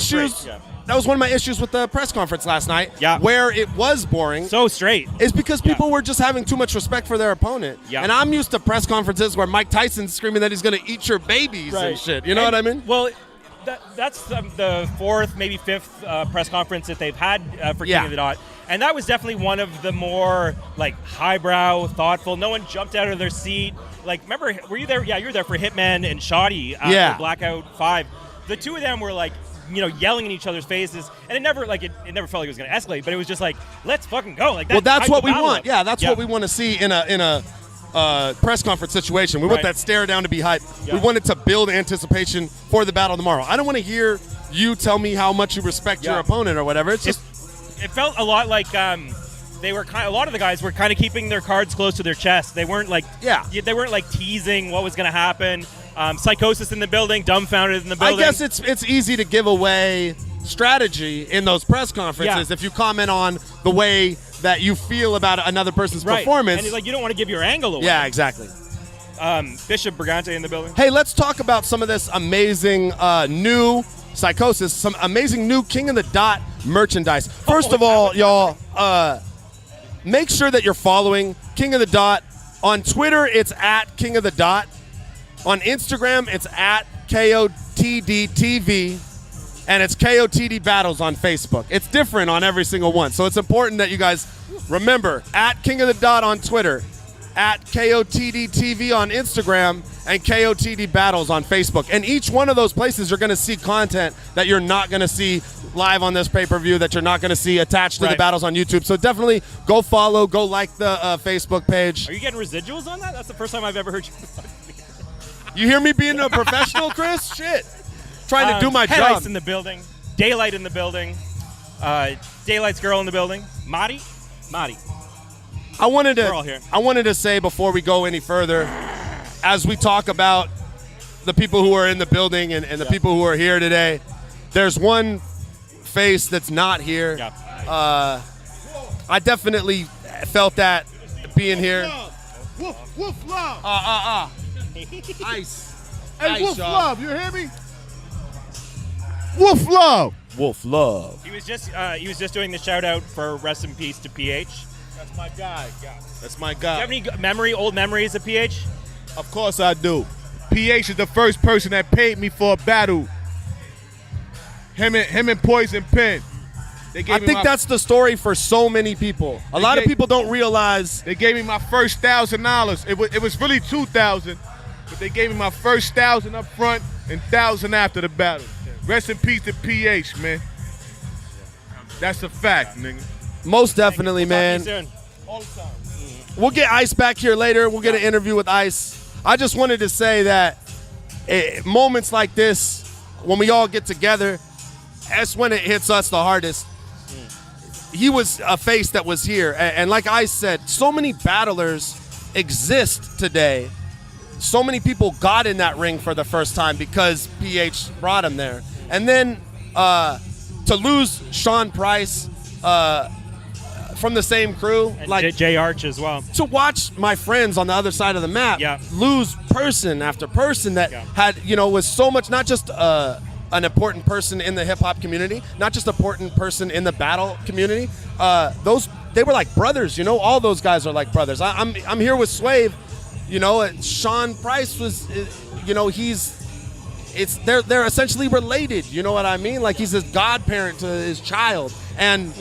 issues. Yeah. That was one of my issues with the press conference last night. Yeah. Where it was boring. So straight. Is because people were just having too much respect for their opponent. Yeah. And I'm used to press conferences where Mike Tyson's screaming that he's going to eat your babies and shit. You know what I mean? Well, that's the fourth, maybe fifth press conference that they've had for King of the Dot. And that was definitely one of the more, like, highbrow, thoughtful. No one jumped out of their seat. Like, remember, were you there? Yeah, you were there for Hitman and Shotty after Blackout 5. The two of them were, like, you know, yelling in each other's faces. And it never, like, it never felt like it was going to escalate. But it was just like, let's fucking go. Like, well, that's what we want. Yeah, that's what we want to see in a press conference situation. We want that stare down to be hype. Yeah. We want it to build anticipation for the battle tomorrow. I don't want to hear you tell me how much you respect your opponent or whatever. It's just... It felt a lot like they were a lot of the guys were kind of keeping their cards close to their chest. They weren't like they weren't like teasing what was going to happen. Psychosis in the building, Dumbfounded in the building. I guess it's easy to give away strategy in those press conferences if you comment on the way that you feel about another person's performance. And like you don't want to give your angle away. Yeah, exactly. Bishop Brigante in the building. Hey, let's talk about some of this amazing new Psychosis, some amazing new King of the Dot merchandise. First of all, y'all, make sure that you're following King of the Dot. On Twitter, it's at King of the Dot. On Instagram, it's at KOTD TV. And it's KOTD Battles on Facebook. It's different on every single one. So it's important that you guys remember, at King of the Dot on Twitter, at KOTD TV on Instagram, and KOTD Battles on Facebook. And each one of those places you're going to see content that you're not going to see live on this pay-per-view, that you're not going to see attached to the battles on YouTube. So definitely go follow, go like the Facebook page. Are you getting residuals on that? That's the first time I've ever heard you. You hear me being a professional, Chris? Shit. Trying to do my job. Headlights in the building. Daylyt in the building. Daylight's girl in the building. Madi. I wanted to say before we go any further, as we talk about the people who are in the building and the people who are here today, there's one face that's not here. Yeah. I definitely felt that being here. Wolf love. Ice. Hey, Wolf love, you hear me? Wolf love. Wolf love. He was just doing the shout out for rest in peace to PH. That's my guy. That's my guy. Do you have any old memories of PH? Of course I do. PH is the first person that paid me for a battle. Him and Poison Pen. I think that's the story for so many people. A lot of people don't realize. They gave me my first $1,000. It was really $2,000, but they gave me my first $1,000 up front and $1,000 after the battle. Rest in peace to PH, man. That's a fact, nigga. Most definitely, man. All the time. We'll get Ice back here later. We'll get an interview with Ice. I just wanted to say that moments like this, when we all get together, that's when it hits us the hardest. He was a face that was here. And like Ice said, so many battlers exist today. So many people got in that ring for the first time because PH brought him there. And then to lose Sean Price from the same crew, And like Jay Arch as well. to watch my friends on the other side of the map lose person after person that had, was so much, not just an important person in the hip hop community, not just an important person in the battle community. They were like brothers, all those guys are like brothers. I'm here with Swave, Sean Price was, they're essentially related, you know what I mean? Like he's his godparent to his child. And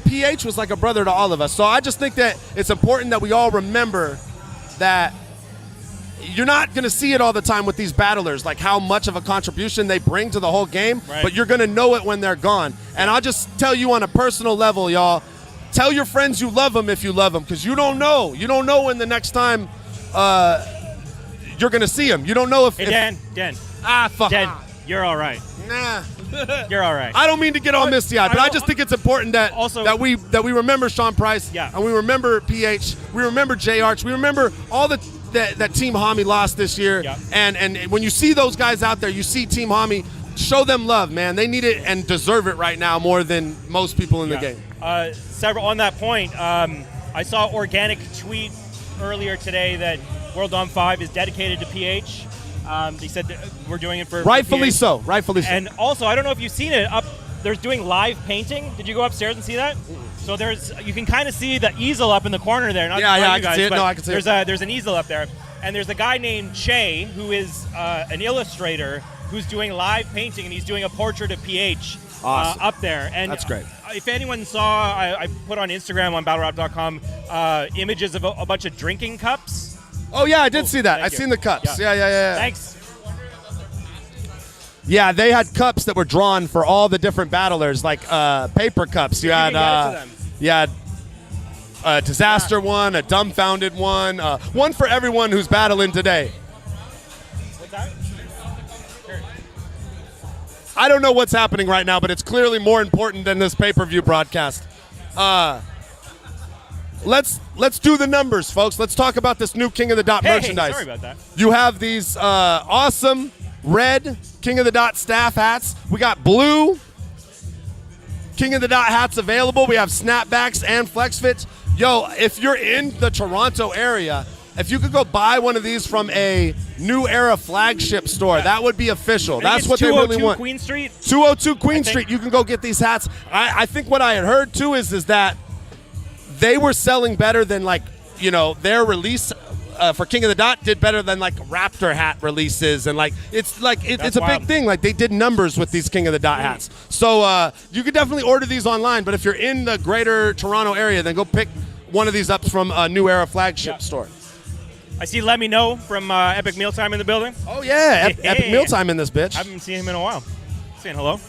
PH was like a brother to all of us. So I just think that it's important that we all remember that you're not going to see it all the time with these battlers, like how much of a contribution they bring to the whole game, but you're going to know it when they're gone. And I'll just tell you on a personal level, y'all, tell your friends you love them if you love them, because you don't know. You don't know when the next time you're going to see them. You don't know if... Hey, Dan. Fuck. Dan, you're all right. Nah. You're all right. I don't mean to get all misty-eyed, but I just think it's important that that we remember Sean Price, and we remember PH, we remember J Arch, we remember all that Team Hami lost this year, and when you see those guys out there, you see Team Hami, show them love, man. They need it and deserve it right now more than most people in the game. Several on that point. I saw Organic tweet earlier today that World on 5 is dedicated to PH. They said that we're doing it for Rightfully PH. so. Rightfully so. And also, I don't know if you've seen it. They're doing live painting. Did you go upstairs and see that? So you can kind of see the easel up in the corner there. Not I you can guys, see it. but No, I can see it. There's an easel up there, and there's a guy named Che who is an illustrator who's doing live painting, and he's doing a portrait of PH Awesome. up there. And That's great. If anyone saw, I put on Instagram on battlerap.com images of a bunch of drinking cups. Oh yeah, I did see that. thank I you. seen the cups. Yeah. Yeah. Thanks. Yeah, they had cups that were drawn for all the different battlers, like paper cups. You had, Disaster one, a Dumbfounded one, one for everyone who's battling today. What's that? Here. I don't know what's happening right now, but it's clearly more important than this pay-per-view broadcast. Let's do the numbers, folks. Let's talk about this new King of the Dot merchandise. Sorry about that. You have these awesome red King of the Dot staff hats. We got blue King of the Dot hats available. We have snapbacks and flex fits. Yo, if you're in the Toronto area, if you could go buy one of these from a New Era flagship store, that would be official. That's what they really want. Queen Street. 202 Queen Street. You can go get these hats. I think what I had heard too is that they were selling better than their release for King of the Dot did better than Raptor hat releases, and it's a big thing. They did numbers with these King of the Dot hats. So you could definitely order these online. But if you're in the greater Toronto area, then go pick one of these up from a New Era flagship store. I see Let Me Know from Epic Mealtime in the building. Oh yeah, Epic Mealtime in this bitch. I haven't seen him in a while. Saying hello.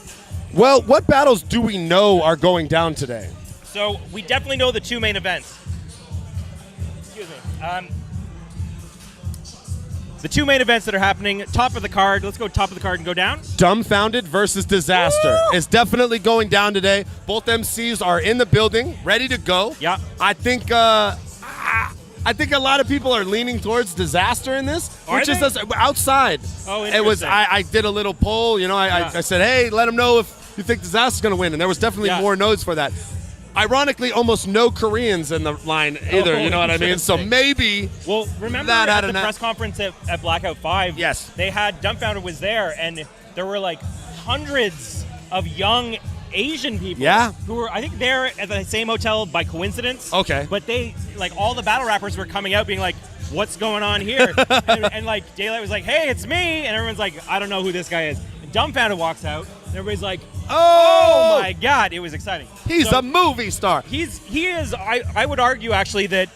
Well, what battles do we know are going down today? So we definitely know the two main events. Excuse me. The two main events that are happening, top of the card. Let's go top of the card and go down. Dumbfounded versus Disaster is definitely going down today. Both MCs are in the building, ready to go. Yeah. I think a lot of people are leaning towards Disaster in this, Are which they? is outside. Oh, it was. interesting. I did a little poll. I said, hey, let them know if you think Disaster's going to win, and there was definitely more no's for that. Ironically, almost no Koreans in the line either. You know what I mean? So maybe. Well, remember that at had the an- press conference at Blackout 5? Yes. They had Dumbfounded was there, and there were hundreds of young Asian people who were, I think, there at the same hotel by coincidence. Okay. But they, all the battle rappers were coming out being like, what's going on here? and Daylyt was like, hey, it's me. And everyone's like, I don't know who this guy is. And Dumbfounded walks out, and everybody's like, oh my God, it was exciting. He's a movie star. He is. I would argue actually that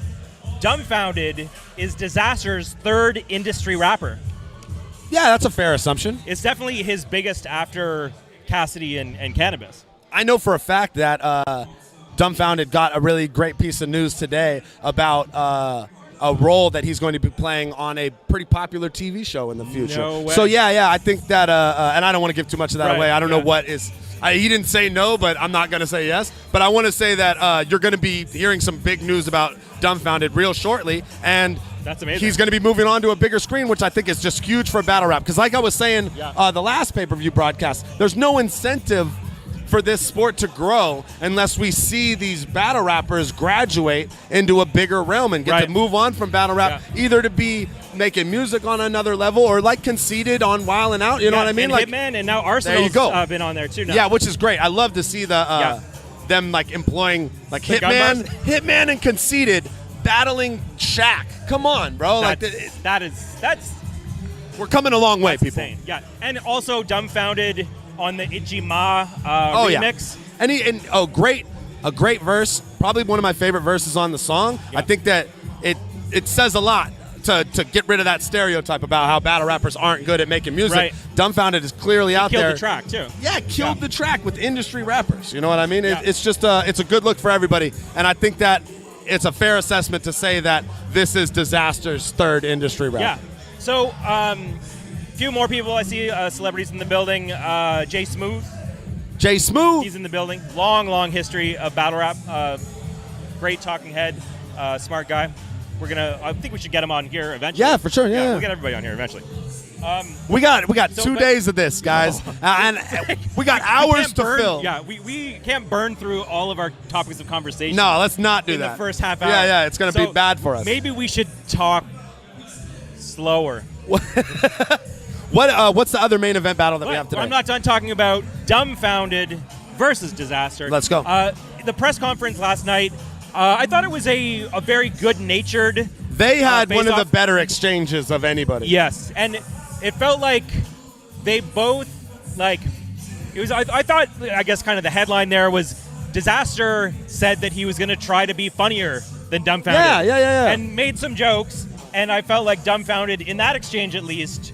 Dumbfounded is Disaster's third industry rapper. Yeah, that's a fair assumption. It's definitely his biggest after Cassidy and Cannabis. I know for a fact that Dumbfounded got a really great piece of news today about a role that he's going to be playing on a pretty popular TV show in the future. No way. So yeah, I think that, and I don't want to give too much of that Right, away. I don't know yeah. what is. He didn't say no, but I'm not going to say yes. But I want to say that you're going to be hearing some big news about Dumbfounded real shortly, and That's amazing. he's going to be moving on to a bigger screen, which I think is just huge for battle rap. Because like I was saying, the last pay-per-view broadcast, there's no incentive for this sport to grow unless we see these battle rappers graduate into a bigger realm and get to move on from battle rap, either to be making music on another level or Conceited on Wild 'N Out. You know what I mean? And Hitman, and now Arsenal's been on there too now. Yeah, which is great. I love to see them employing Hitman and Conceited battling Shaq. Come on, bro. That's we're coming a long way, people. insane. Yeah, and also Dumbfounded on the Ijima remix. Yeah. A great verse. Probably one of my favorite verses on the song. Yeah. I think that it says a lot to get rid of that stereotype about how battle rappers aren't good at making music. Right. Dumbfounded is clearly out there. Killed the track too. Yeah, killed the track with industry rappers. You know what I mean? Yeah. It's just it's a good look for everybody, and I think that it's a fair assessment to say that this is Disaster's third industry rap. Yeah. So, few more people I see, celebrities in the building. Jay Smooth, Jay Smooth. he's in the building. Long history of battle rap. Great talking head, smart guy. I think we should get him on here eventually. Yeah, for sure. Yeah. We'll get everybody on here eventually. We got 2 days of this, guys, and we got hours to fill. Yeah, we can't burn through all of our topics of conversation. No, let's not do in that. the first half hour. Yeah, it's going to be bad for us. Maybe we should talk slower. What's the other main event battle that we have today? I'm not done talking about Dumbfounded versus Disaster. Let's go. The press conference last night, I thought it was a very good-natured. They had one of the face-off. better exchanges of anybody. Yes, and it felt like they both it was. I thought, I guess, kind of the headline there was Disaster said that he was going to try to be funnier than Dumbfounded. Yeah. And made some jokes, and I felt like Dumbfounded in that exchange at least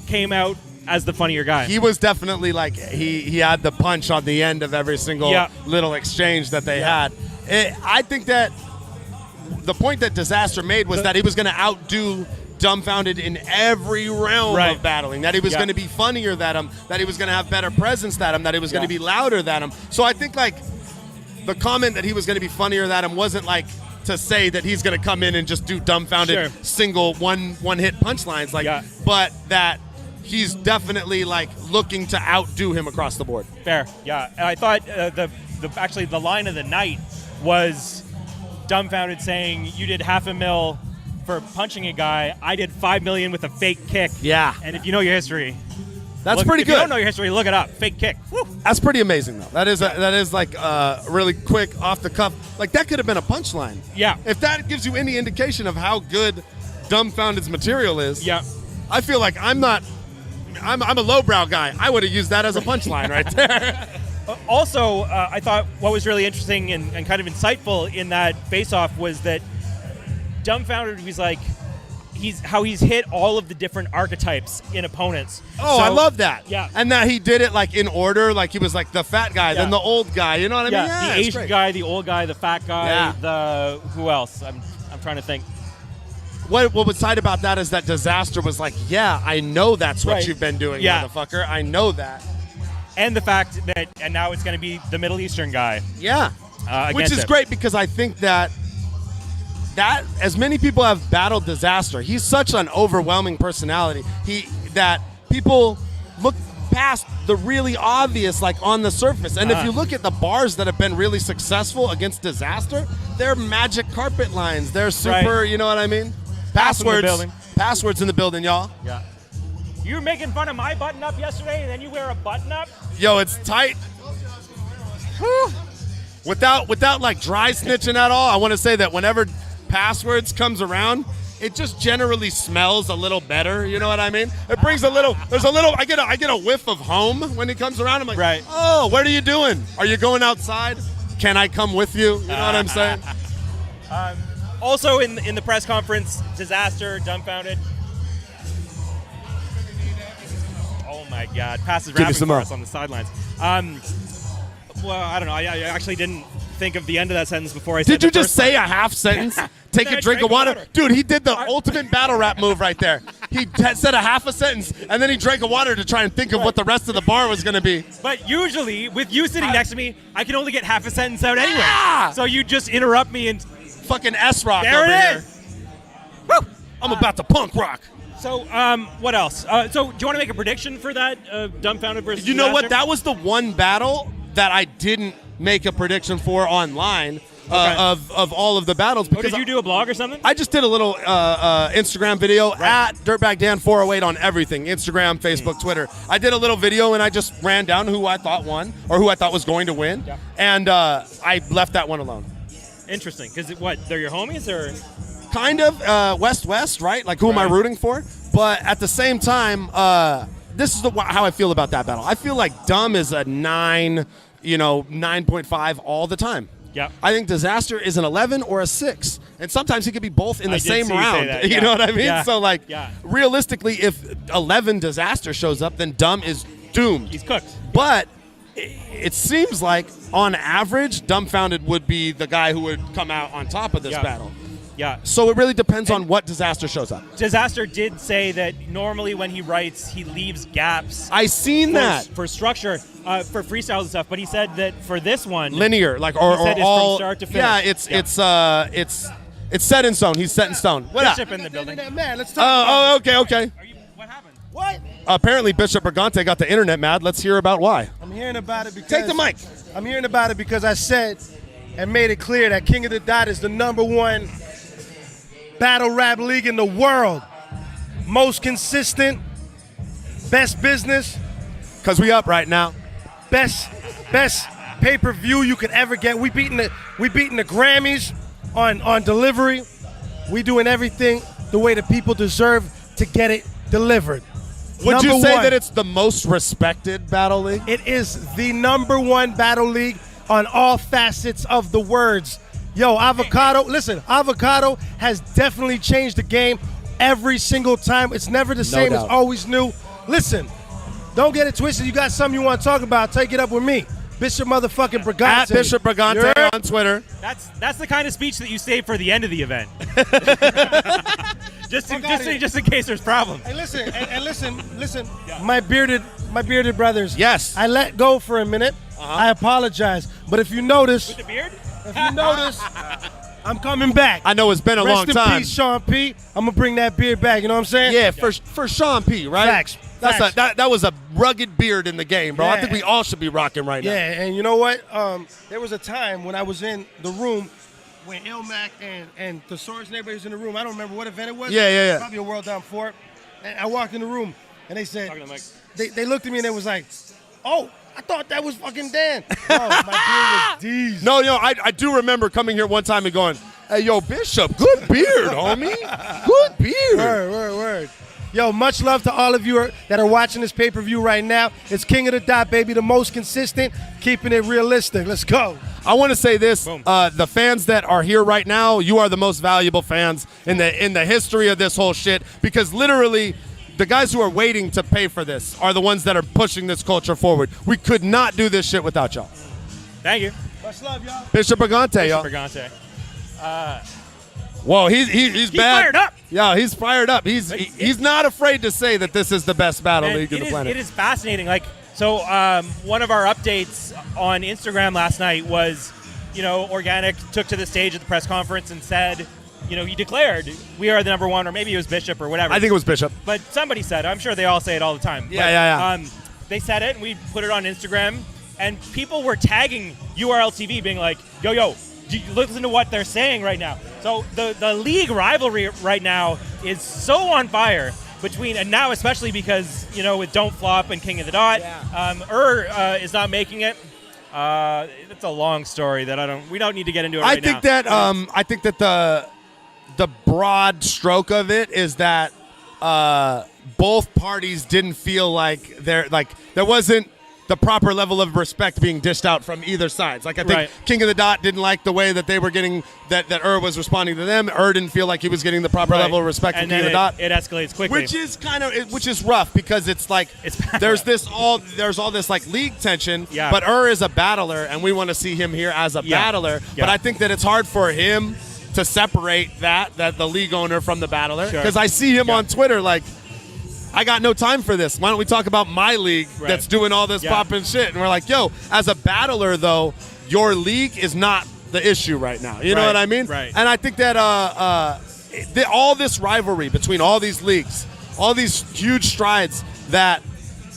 came out as the funnier guy. He was definitely like he had the punch on the end of every single little exchange that they had. I think that the point that Disaster made was that he was going to outdo Dumbfounded in every realm of battling, that he was going to be funnier than him, that he was going to have better presence than him, that he was going to be louder than him. So I think like the comment that he was going to be funnier than him wasn't like to say that he's going to come in and just do Dumbfounded single one hit punchlines, but that he's definitely like looking to outdo him across the board. Fair, yeah. And I thought actually the line of the night was Dumbfounded saying, "You did $500,000 for punching a guy. I did $5 million with a fake kick." Yeah. And if you know your history, that's pretty good. If you don't know your history, look it up. Fake kick. Woo. That's pretty amazing, though. That is like really quick, off the cuff. Like that could have been a punchline. Yeah. If that gives you any indication of how good Dumbfounded's material is. Yeah. I feel like I'm a lowbrow guy. I would have used that as a punchline right there. Also, I thought what was really interesting and kind of insightful in that face-off was that Dumbfounded was like, he's hit all of the different archetypes in opponents. Oh, so, I love that. Yeah. And that he did it like in order, like he was like the fat guy, then the old guy. You know what I mean? Yeah, the Asian guy, the old guy, the fat guy, the who else? I'm trying to think. What was tight about that is that Disaster was like, yeah, I know that's what you've been doing, motherfucker. I know that. And the fact that, and now it's going to be the Middle Eastern guy. Yeah. Which is great because I think that as many people have battled Disaster, he's such an overwhelming personality. That people look past the really obvious, like on the surface. And if you look at the bars that have been really successful against Disaster, they're magic carpet lines. They're super, you know what I mean? Passwords in the building, y'all. Yeah. You were making fun of my button-up yesterday, and then you wear a button-up? Yo, it's tight. Whew. Without like dry snitching at all, I want to say that whenever Passwords comes around, it just generally smells a little better. You know what I mean? It brings I get a whiff of home when he comes around. I'm like, oh, what are you doing? Are you going outside? Can I come with you? You know what I'm saying? Also in the press conference, Disaster, Dumbfounded. Oh my God, passes rapping for us on the sidelines. Well, I don't know. I actually didn't think of the end of that sentence before I said Did you just say a half sentence? Take a drink of water? Dude, he did the ultimate battle rap move right there. He said a half a sentence, and then he drank a water to try and think of what the rest of the bar was going to be. But usually, with you sitting next to me, I can only get half a sentence out anyway. So you just interrupt me and... Fucking S-Rock there over it is. here. Woo! I'm about to punk rock. So, what else? So, do you want to make a prediction for that Dumbfounded versus You know Disaster? what? That was the one battle that I didn't make a prediction for online of all of the battles. Because did you do a blog or something? I just did a little Instagram video at Dirtbag Dan 408 on everything. Instagram, Facebook, Twitter. I did a little video and I just ran down who I thought won or who I thought was going to win. Yeah. And I left that one alone. Interesting. Because they're your homies or? Kind of West, right? Like who am I rooting for? But at the same time, this is how I feel about that battle. I feel like Dumb is a 9.5 all the time. Yeah. I think Disaster is an 11 or a 6. And sometimes he could be both in the same round. You know what I mean? Yeah. So, realistically, if 11 Disaster shows up, then Dumb is doomed. He's cooked. But it seems like, on average, Dumbfounded would be the guy who would come out on top of this battle. Yeah. So it really depends on what Disaster shows up. Disaster did say that normally when he writes, he leaves gaps. I seen that for structure, for freestyles and stuff. But he said that for this one, linear, or it's all from start to finish. Yeah, it's set in stone. He's set in stone. What up? Bishop in the building. Man, let's talk. Okay. What happened? What? Apparently, Bishop Brigante got the internet mad. Let's hear about why. I'm hearing about it because Take the mic. I'm hearing about it because I said and made it clear that King of the Dot is the #1 battle rap league in the world. Most consistent, Best business, Because we up right now. best pay-per-view you could ever get. We beating the Grammys on delivery. We doing everything the way the people deserve to get it delivered. Would you Number say one. that it's the most respected battle league? It is the #1 battle league on all facets of the words. Yo, Avocado, listen, Avocado has definitely changed the game every single time. It's never the same. doubt. It's always new. Listen, don't get it twisted. You got something you want to talk about, take it up with me. Bishop motherfucking Brigante. At Bishop Brigante You're- on Twitter. That's the kind of speech that you save for the end of the event. just in case there's problems. Hey, listen, and listen. My bearded brothers. Yes. I let go for a minute. I apologize. But if you notice, With the beard? I'm coming back. I know it's been a long Rest in time. peace, Sean P. I'm gonna bring that beard back. You know what I'm saying? Yeah, for Sean P, right? Facts. Facts. That was a rugged beard in the game, bro. I Yeah. think we all should be rocking right now. Yeah, and you know what? There was a time when I was in the room when Ilmac and the Source neighbor was in the room. I don't remember what event it was. Yeah. Probably a World Down 4. And I walked in the room, and they said, Talking to Mike. they looked at me and they was like, oh, I thought that was fucking Dan. Oh, my beard was D's. No, I do remember coming here one time and going, hey, yo, Bishop, good beard, homie. Good beard. Word. Yo, much love to all of you that are watching this pay-per-view right now. It's King of the Dot, baby, the most consistent, keeping it realistic. Let's go. I want to say this: Boom. the fans that are here right now, you are the most valuable fans in the history of this whole shit. Because literally, the guys who are waiting to pay for this are the ones that are pushing this culture forward. We could not do this shit without y'all. Thank you. Much love, y'all. Bishop Brigante, y'all. Brigante. Whoa, he's bad. fired up. Yeah, he's fired up. He's not afraid to say that this is the best battle And league in the planet. It is fascinating. So one of our updates on Instagram last night was, Organic took to the stage at the press conference and said, he declared we are the #1, or maybe it was Bishop or whatever. I think it was Bishop. But somebody said, I'm sure they all say it all the time. Yeah. They said it, and we put it on Instagram, and people were tagging URL TV, being like, yo, listen to what they're saying right now. So the league rivalry right now is so on fire between, and now especially because, with Don't Flop and King of the Dot, is not making it. It's a long story that we don't need to get into it right now. I think that the broad stroke of it is that both parties didn't feel like there wasn't the proper level of respect being dished out from either sides. I think Right. King of the Dot didn't like the way that they were getting that was responding to them. Didn't feel like he was getting the proper Right. level of respect from And King of the then Dot. it escalates quickly. Which is rough because it's like It's there's all this like league tension. Yeah. But is a battler, and we want to see him here as a Yeah. battler. Yeah. But I think that it's hard for him to separate that the league owner from the battler, Sure. because I see him Yeah. on Twitter like, I got no time for this. Why don't we talk about my league Right. that's doing all this Yeah. popping shit? And we're like, yo, as a battler though, your league is not the issue right now. You know Right. what I mean? Right. And I think that all this rivalry between all these leagues, all these huge strides that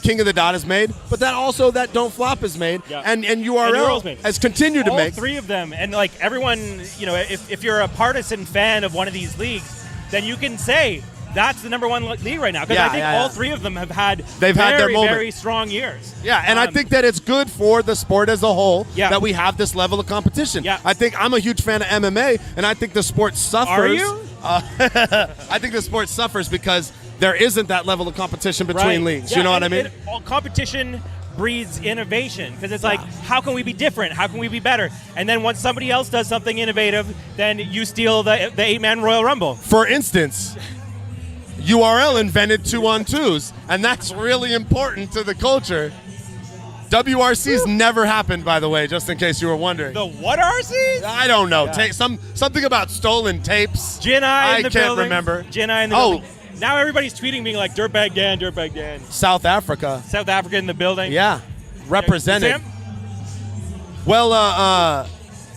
King of the Dot has made, but that Don't Flop has made, Yeah. and And URL URL's made. has continued to all make. three of them, and everyone, if you're a partisan fan of one of these leagues, then you can say that's the #1 league right now, because Yeah, I think yeah, all yeah. three of them have had They've had their moment. very strong years. Yeah, and I think that it's good for the sport as a whole Yeah. that we have this level of competition. Yeah. I think I'm a huge fan of MMA, and I think the sport suffers. Are you? I think the sport suffers because there isn't that level of competition between leagues. Yeah, you know what I and mean? all competition breeds innovation, because it's like, how can we be different? How can we be better? And then once somebody else does something innovative, then you steal the 8-man Royal Rumble. For instance, URL invented 2-on-2s, and that's really important to the culture. WRC's never happened, by the way, just in case you were wondering. The what RCs? I don't know. Yeah. Something about stolen tapes. Jinai in I the can't building. remember. Jinai in the Oh. building. Now everybody's tweeting being like, Dirtbag Dan, Dirtbag Dan. South Africa. South Africa in the building. Yeah. Represented. Sam? Well,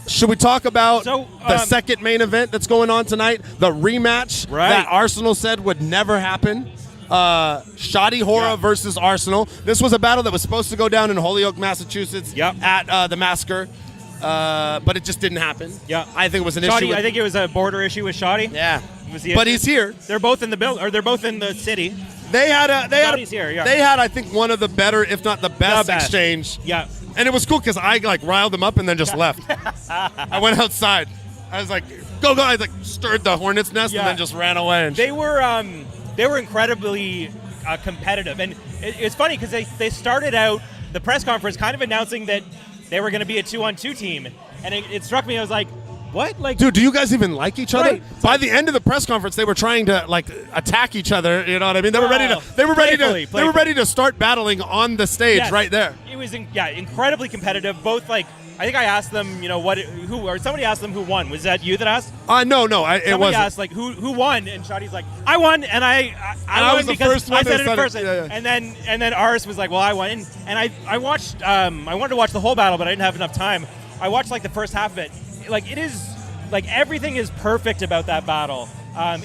should we talk about So, the second main event that's going on tonight? The rematch Right. that Arsenal said would never happen. Shotty Horroh Yeah. versus Arsenal. This was a battle that was supposed to go down in Holyoke, Massachusetts Yep. at the Massacre, but it just didn't happen. Yeah. I think it was an Shotty, issue. I think it was a border issue with Shotty. Yeah. Was the But issue. he's here. They're both in the building, or they're both in the city. They had Shotty's here, yeah. they had I think one of the better, if not the best, exchange. Yeah. And it was cool because I like riled them up and then just left. I went outside. I was like, go. I like stirred the hornet's nest and then just ran away. And they were incredibly competitive, and it's funny because they started out the press conference kind of announcing that they were going to be a 2-on-2 team, and it struck me. I was like, what? Like, dude, do you guys even like each other? Right. By the end of the press conference, they were trying to like attack each other. You know what I mean? They were ready to start battling on the stage right there. It was incredibly competitive. Both like. I think I asked them, or somebody asked them who won. Was that you that asked? No, it wasn't. Somebody asked, like, who won? And Shotty's like, I won, and I won because I said it in person. Yeah. And then Ars was like, well, I won. And I watched, I wanted to watch the whole battle, but I didn't have enough time. I watched, like, the first half of it. Like, it is, like, everything is perfect about that battle.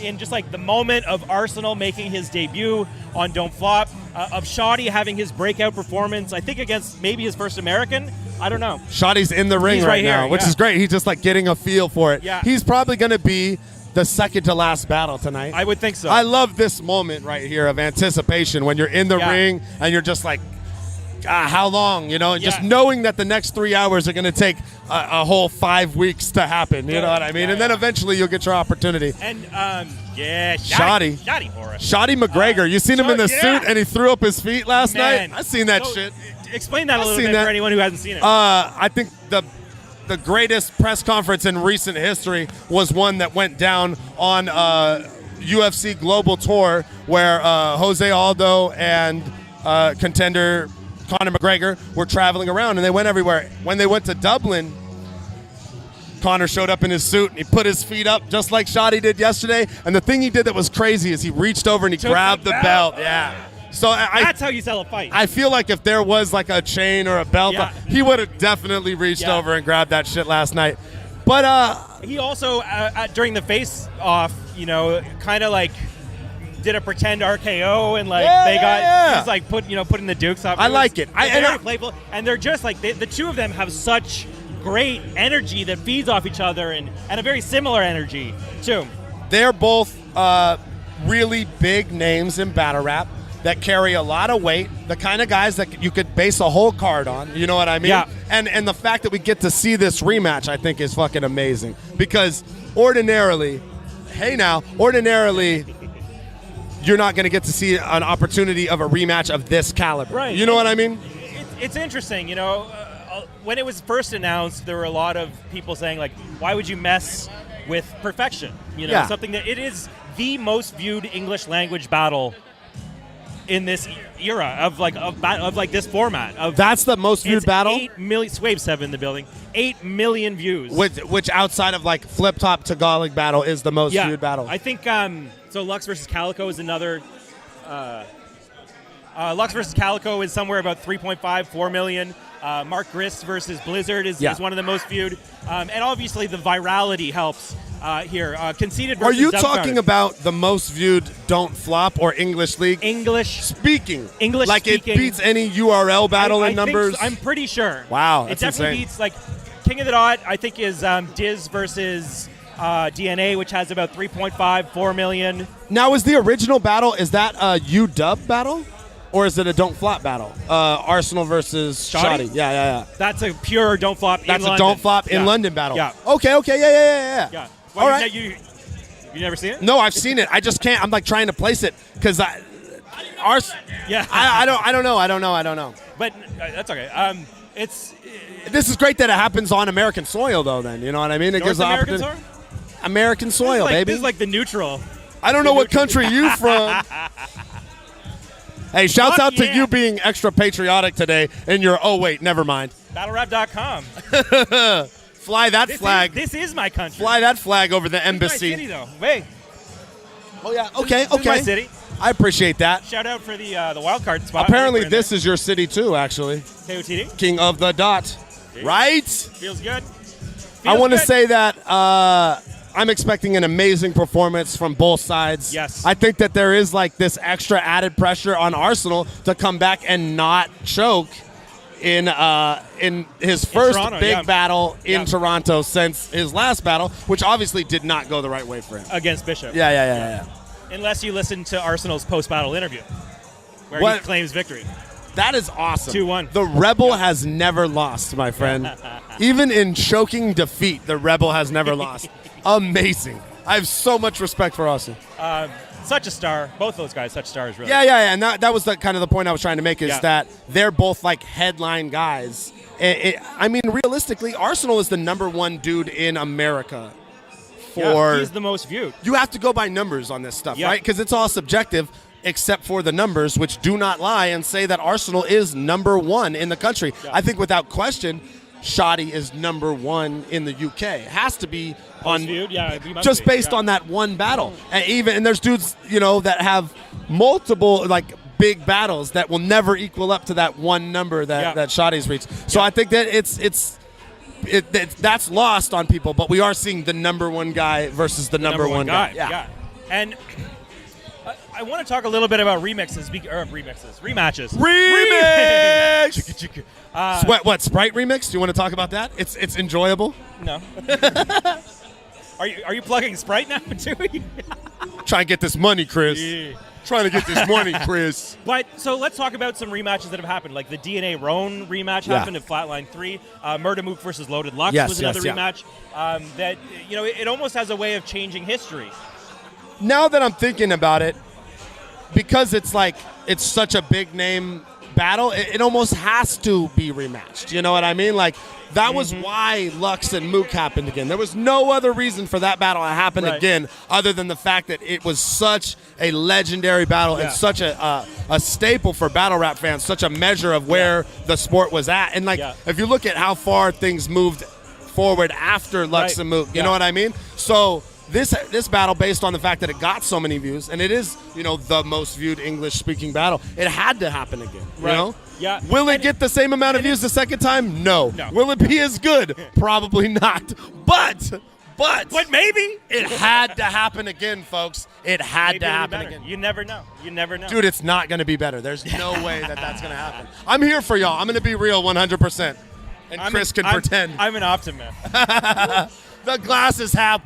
In just, like, the moment of Arsenal making his debut on Don't Flop, of Shotty having his breakout performance, I think against maybe his first American. I don't know. Shotty's in the ring right now, which is great. He's just like getting a feel for it. Yeah. He's probably going to be the second to last battle tonight. I would think so. I love this moment right here of anticipation when you're in the ring and you're just like, how long, just knowing that the next 3 hours are going to take a whole 5 weeks to happen. You know what I mean? And then eventually you'll get your opportunity. And, Shotty. Horroh. Shotty McGregor. You seen him in the suit and he threw up his feet last night? I seen that shit. Explain that a little bit for anyone who hasn't seen it. I think the greatest press conference in recent history was one that went down on UFC Global Tour where Jose Aldo and contender Conor McGregor were traveling around, and they went everywhere. When they went to Dublin, Conor showed up in his suit, and he put his feet up just like Shotty did yesterday. And the thing he did that was crazy is he reached over and he grabbed the belt. Yeah. So that's how you sell a fight. I feel like if there was like a chain or a belt, he would have definitely reached over and grabbed that shit last night. But he also during the face-off, kind of like did a pretend RKO and like he's like putting the Dukes up. I like it. Very playful, and they're just like the two of them have such great energy that feeds off each other and a very similar energy too. They're both really big names in battle rap that carry a lot of weight, the kind of guys that you could base a whole card on, you know what I mean? Yeah. And the fact that we get to see this rematch, I think, is fucking amazing. Because ordinarily, you're not going to get to see an opportunity of a rematch of this caliber. Right. You know what I mean? It's interesting, when it was first announced, there were a lot of people saying, like, why would you mess with perfection? Something that it is the most viewed English language battle in this era of this format. That's the most viewed battle? 8 million, Swave 7 in the building, 8 million views. Which outside of like Flip Top Tagalog battle is the most viewed battle. I think, so Lux versus Calico is another, Lux versus Calico is somewhere about 3.5, 4 million. Mark Grist versus Blizzard is one of the most viewed. And obviously the virality helps here. Conceded versus Are you Dumbfounded. talking about the most viewed Don't Flop or English League? English speaking. Like it beats any URL battle in numbers? I'm pretty sure. Wow, it that's definitely insane. beats, like, King of the Dot, I think, is Diz versus DNA, which has about 3.5, 4 million. Now, is the original battle, is that a UW battle? Or is it a Don't Flop battle? Arsenal versus Shotty? Yeah. That's a pure Don't Flop That's in a London. Don't Flop in London battle. Yeah. Okay, yeah. Yeah. All right. You never seen it? No, I've seen it. I just can't. I'm like trying to place it because I don't know. But that's okay. This is great that it happens on American soil, though. Then you know what I mean? It gives the American opportunity. soil? American soil, baby. This is like the neutral. I don't know what country you from. Hey, shouts out to you being extra patriotic today in your, oh, wait, never mind. BattleRap.com. Fly that flag. This is my country. Fly that flag over the This embassy. is my city, though. Wait. Oh, yeah. Okay. This is my city. I appreciate that. Shout out for the wild card spot. Apparently, this is your city, too, actually. KOTD. King of the Dot. Right? Feels good. I want to say that I'm expecting an amazing performance from both sides. Yes. I think that there is like this extra added pressure on Arsenal to come back and not choke in his first big battle in Toronto since his last battle, which obviously did not go the right way for him. Against Bishop. Yeah. Unless you listen to Arsenal's post-battle interview, where What? he claims victory. That is awesome. 2-1. The Rebel has never lost, my friend. Even in choking defeat, the Rebel has never lost. Amazing. I have so much respect for Austin. Such a star. Both those guys, such stars, really. Yeah. And that was the kind of the point I was trying to make is Yeah. that they're both like headline guys. I mean, realistically, Arsenal is the number one dude in America. Yeah, he's the most viewed. You have to go by numbers on this stuff, Yeah. right? Because it's all subjective, except for the numbers, which do not lie and say that Arsenal is number one in the country. Yeah. I think without question, Shotty is number one in the UK. It has to be on viewed? Yeah, he must just be, based yeah. on that one battle. And there's dudes, that have multiple big battles that will never equal up to that one number that Shotty's reached. So I think that that's lost on people, but we are seeing the number one guy versus the number one guy. Yeah. And I want to talk a little bit about rematches. Remix! What Sprite remix? Do you want to talk about that? It's enjoyable. No. Are you plugging Sprite now too? Try and get this money, Chris. Yeah. Trying to get this money, Chris. But so let's talk about some rematches that have happened. Like the DNA Roan rematch happened in Flatline 3. Murder Mook versus Loaded Lux was another rematch. That it almost has a way of changing history. Now that I'm thinking about it, because it's such a big name battle, it almost has to be rematched. You know what I mean? That was why Lux and Mook happened again. There was no other reason for that battle to happen again other than the fact that it was such a legendary battle and such a staple for battle rap fans, such a measure of where the sport was at. And if you look at how far things moved forward after Lux and Mook, you know what I mean? So this battle, based on the fact that it got so many views, and it is, the most viewed English-speaking battle, it had to happen again, you know? Yeah. Will it get the same amount of views the second time? No. Will it be as good? Probably not. But maybe it had to happen again, folks. It had to happen again. You never know. Dude, it's not going to be better. There's no way that's going to happen. I'm here for y'all. I'm going to be real 100%. And Chris can pretend. I'm an optimist. The glass is half.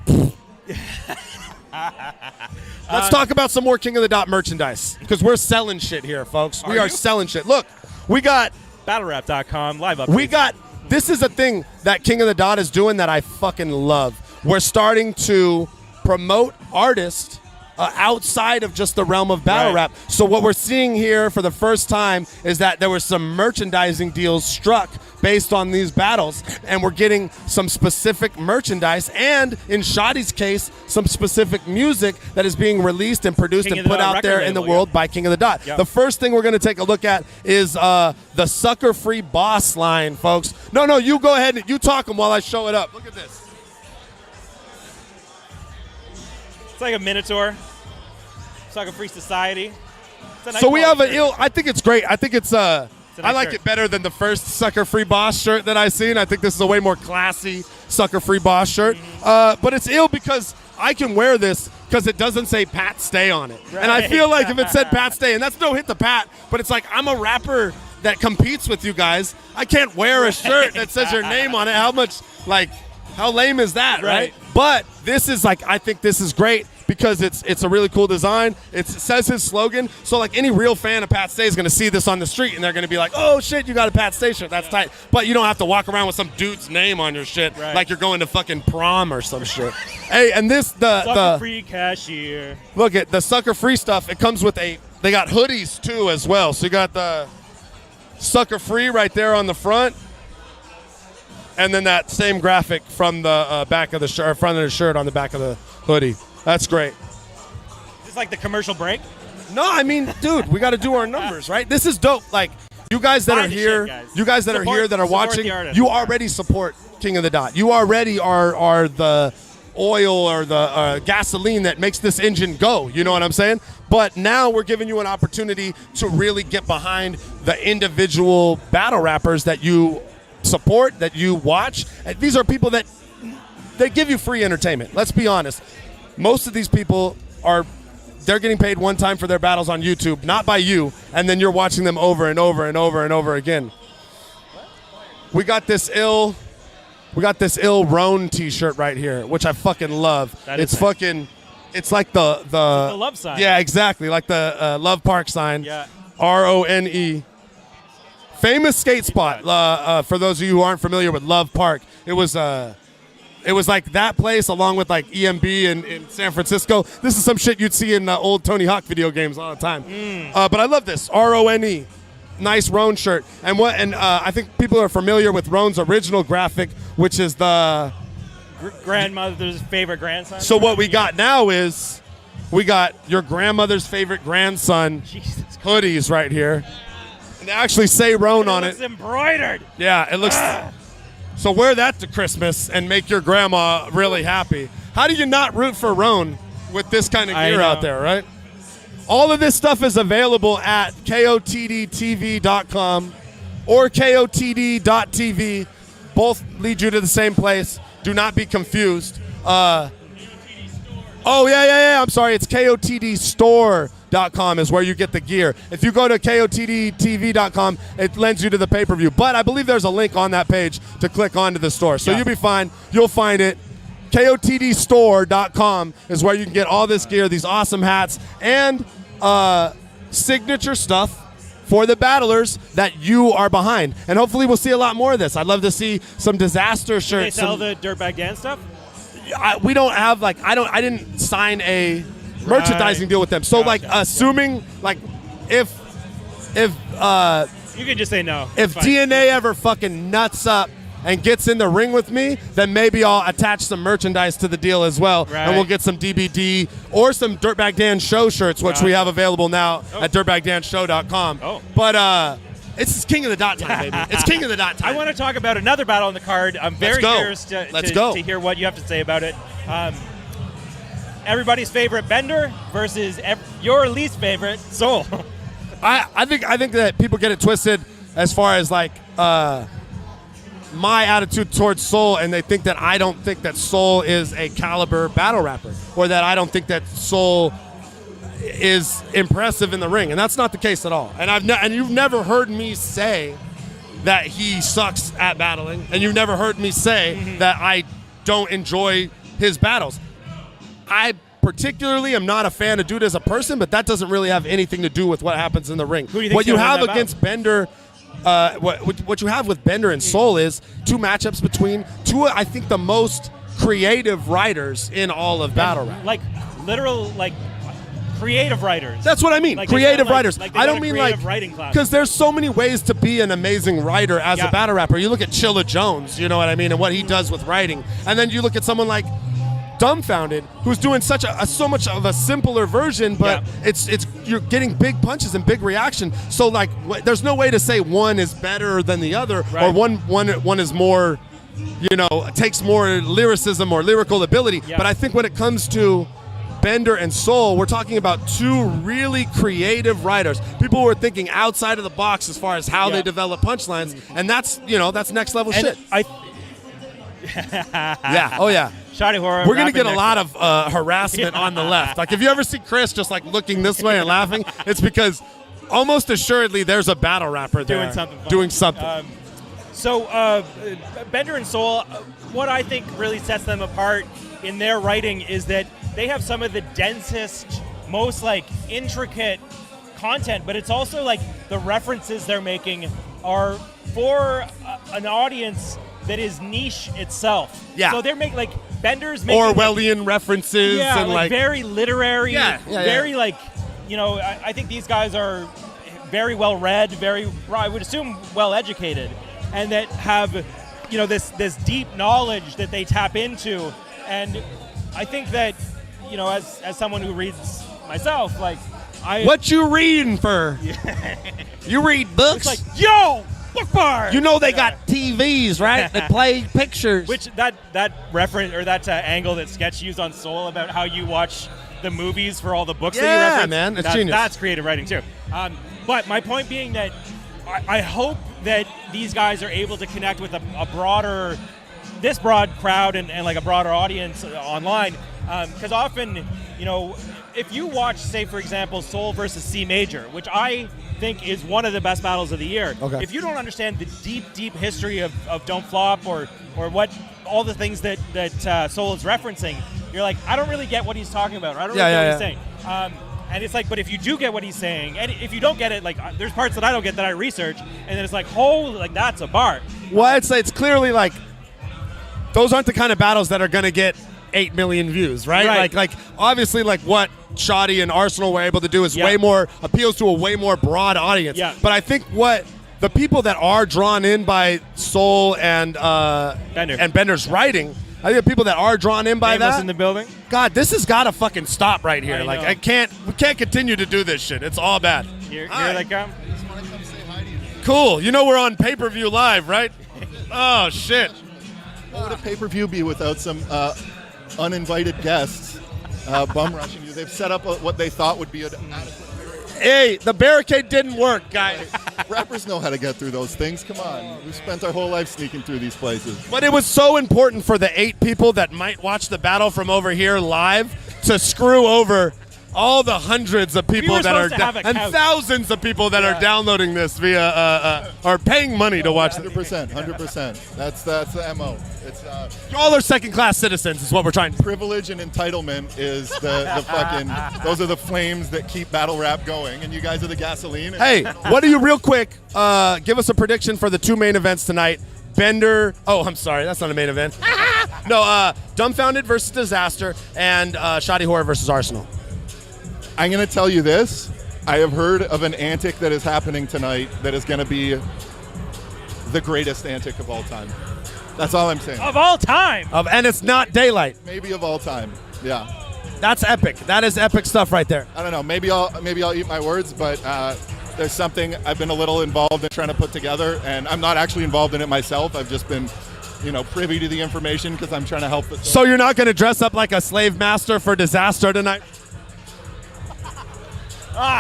Let's talk about some more King of the Dot merchandise, because we're selling shit here, folks. We are selling shit. Look, we got BattleRap.com live updates. This is a thing that King of the Dot is doing that I fucking love. We're starting to promote artists outside of just the realm of battle rap. So what we're seeing here for the first time is that there were some merchandising deals struck based on these battles, and we're getting some specific merchandise, and in Shotty's case, some specific music that is being released and produced and put out there in the world by King of the Dot. The first thing we're going to take a look at is the Sucker Free Boss line, folks. No, you go ahead and you talk them while I show it up. Look at this. It's like a Minotaur. It's like a Free Society. Nice So we have shirt. I think it's great. I think it's nice I like shirt. it better than the first Sucker Free Boss shirt that I seen. I think this is a way more classy Sucker Free Boss shirt. But it's ill because I can wear this because it doesn't say Pat Stay on it. Right. And I feel like if it said Pat Stay, and that's no hit to Pat, but it's like I'm a rapper that competes with you guys. I can't wear a shirt that says your name on it. How lame is that, right? But this is I think this is great because it's a really cool design. It says his slogan. So any real fan of Pat Stay is going to see this on the street and they're going to be like, oh shit, you got a Pat Stay shirt. That's tight. But you don't have to walk around with some dude's name on your shit like you're going to fucking prom or some shit. Hey, and this Sucker Free Cashier. Look at the Sucker Free stuff. It comes with they got hoodies too as well. So you got the Sucker Free right there on the front. And then that same graphic from the back of the shirt, front of the shirt on the back of the hoodie. That's great. Is this like the commercial break? No, I mean, dude, we got to do our numbers, right? This is dope. You guys that are here, you guys that are here that are watching, you already support King of the Dot. You already are the oil or the gasoline that makes this engine go. You know what I'm saying? But now we're giving you an opportunity to really get behind the individual battle rappers that you support, that you watch. And these are people that they give you free entertainment. Let's be honest. Most of these people they're getting paid one time for their battles on YouTube, not by you, and then you're watching them over and over and over and over again. We got this ill Roan t-shirt right here, which I fucking love. It's fucking It's like the love sign. Yeah, exactly, like the Love Park sign. Yeah. RONE. Famous skate spot. For those of you who aren't familiar with Love Park, it was like that place along with like EMB in San Francisco. This is some shit you'd see in old Tony Hawk video games all the time. But I love this RONE. Nice Roan shirt. And I think people are familiar with Roan's original graphic, which is the grandmother's favorite grandson. So what we got now is we got your grandmother's favorite grandson hoodies right here. And they actually say Roan on it. It's embroidered. Yeah, it looks. So wear that to Christmas and make your grandma really happy. How do you not root for Roan with this kind of gear out there, right? All of this stuff is available at KOTDTV.com or KOTD.TV. Both lead you to the same place. Do not be confused. I'm sorry. It's KOTDstore.com is where you get the gear. If you go to KOTDTV.com, it lends you to the pay-per-view. But I believe there's a link on that page to click onto the store. So you'll be fine. You'll find it. KOTDstore.com is where you can get all this gear, these awesome hats, and signature stuff for the battlers that you are behind. And hopefully we'll see a lot more of this. I'd love to see some disaster shirts. Do they sell the Dirtbag Dan stuff? We don't have, like, I didn't sign a merchandising deal with them. So, like, assuming, like, if you can just say no. If DNA ever fucking nuts up and gets in the ring with me, then maybe I'll attach some merchandise to the deal as well. Right. And we'll get some DBD or some Dirtbag Dan Show shirts, which we have available now at dirtbagdanshow.com. But it's King of the Dot time, baby. It's King of the Dot time. I want to talk about another battle on the card. I'm very curious to hear what you have to say about it. Everybody's favorite Bender versus your least favorite Soul. I think that people get it twisted as far as, like, my attitude towards Soul, and they think that I don't think that Soul is a caliber battle rapper, or that I don't think that Soul is impressive in the ring, and that's not the case at all. And you've never heard me say that he sucks at battling, and you've never heard me say that I don't enjoy his battles. I particularly am not a fan of Dude as a person, but that doesn't really have anything to do with what happens in the ring. Who do you think what you have against Bender, what you have with Bender and Soul is two matchups between two, I think, the most creative writers in all of battle rap. Like literal, like creative writers. That's what I mean. Like creative writers. Like I don't mean like writing class. Because there's so many ways to be an amazing writer as a battle rapper. You look at Chilla Jones, you know what I mean, and what he does with writing, and then you look at someone like Dumbfounded, who's doing so much of a simpler version, but it's you're getting big punches and big reaction. So, like, there's no way to say one is better than the other, or one is more, takes more lyricism or lyrical ability. Yeah. But I think when it comes to Bender and Soul, we're talking about two really creative writers. People who are thinking outside of the box as far as how they develop punchlines, and that's next level shit. Oh yeah. Shotty Horroh. We're going to get a lot of harassment on the left. Like, if you ever see Chris just, like, looking this way and laughing, it's because almost assuredly there's a battle rapper there doing something. So Bender and Soul, what I think really sets them apart in their writing is that they have some of the densest, most, like, intricate content, but it's also, like, the references they're making are for an audience that is niche itself. Yeah. So they're making, like, Bender's making Orwellian references. Yeah, and like very literary. Very like, I think these guys are very well read, I would assume well educated, and that have, this deep knowledge that they tap into. And I think that, as someone who reads myself, like, what you reading for? You read books? It's like, yo! Book bar. They got TVs, right? They play pictures. Which that reference or that angle that Sketch used on Soul about how you watch the movies for all the books that you reference. Yeah, man, it's genius. That's creative writing too. But my point being that I hope that these guys are able to connect with a broader, this broad crowd and like a broader audience online. Because often, if you watch, say, for example, Soul versus C Major, which I think is one of the best battles of the year. Okay. If you don't understand the deep history of Don't Flop or what all the things that Soul is referencing, you're like, I don't really get what he's talking about. Or I don't Yeah, really get yeah, what he's saying. And it's like, but if you do get what he's saying, and if you don't get it, like, there's parts that I don't get that I research, and then it's like, holy, like, that's a bar. Well, it's clearly like those aren't the kind of battles that are going to get 8 million views, right? Right. Like obviously, like what Shotty and Arsenal were able to do is Yeah. way more appeals to a way more broad audience. Yeah. But I think what the people that are drawn in by Soul and Bender's writing, I think the people that are drawn in by Nameless that. in the building. God, this has got to fucking stop right here. I Like know. we can't continue to do this shit. It's all bad. Here Hi. they come. Cool. You know we're on pay-per-view live, right? Oh shit. What would a pay-per-view be without some uninvited guests bum rushing you? They've set up what they thought would be an adequate. Hey, the barricade didn't work, guys. Rappers know how to get through those things. Come on. We've spent our whole life sneaking through these places. But it was so important for the 8 people that might watch the battle from over here live to screw over all the hundreds of people were that are supposed to have a and couch. thousands of people that are downloading this via or paying money to watch it. 100%. That's the MO. It's Y'all are second-class citizens is what we're trying to privilege and entitlement is the fucking, those are the flames that keep battle rap going, and you guys are the gasoline. Hey, what do you real quick give us a prediction for the 2 main events tonight? Bender, I'm sorry, that's not a main event. No, Dumbfounded versus Disaster and Shotty Horroh versus Arsenal. I'm going to tell you this. I have heard of an antic that is happening tonight that is going to be the greatest antic of all time. That's all I'm saying. Of all time. And it's not Daylyt. Maybe of all time. Yeah. That's epic. That is epic stuff right there. I don't know. Maybe I'll eat my words, but there's something I've been a little involved in trying to put together, and I'm not actually involved in it myself. I've just been, privy to the information because I'm trying to help. So you're not going to dress up like a slave master for Disaster tonight?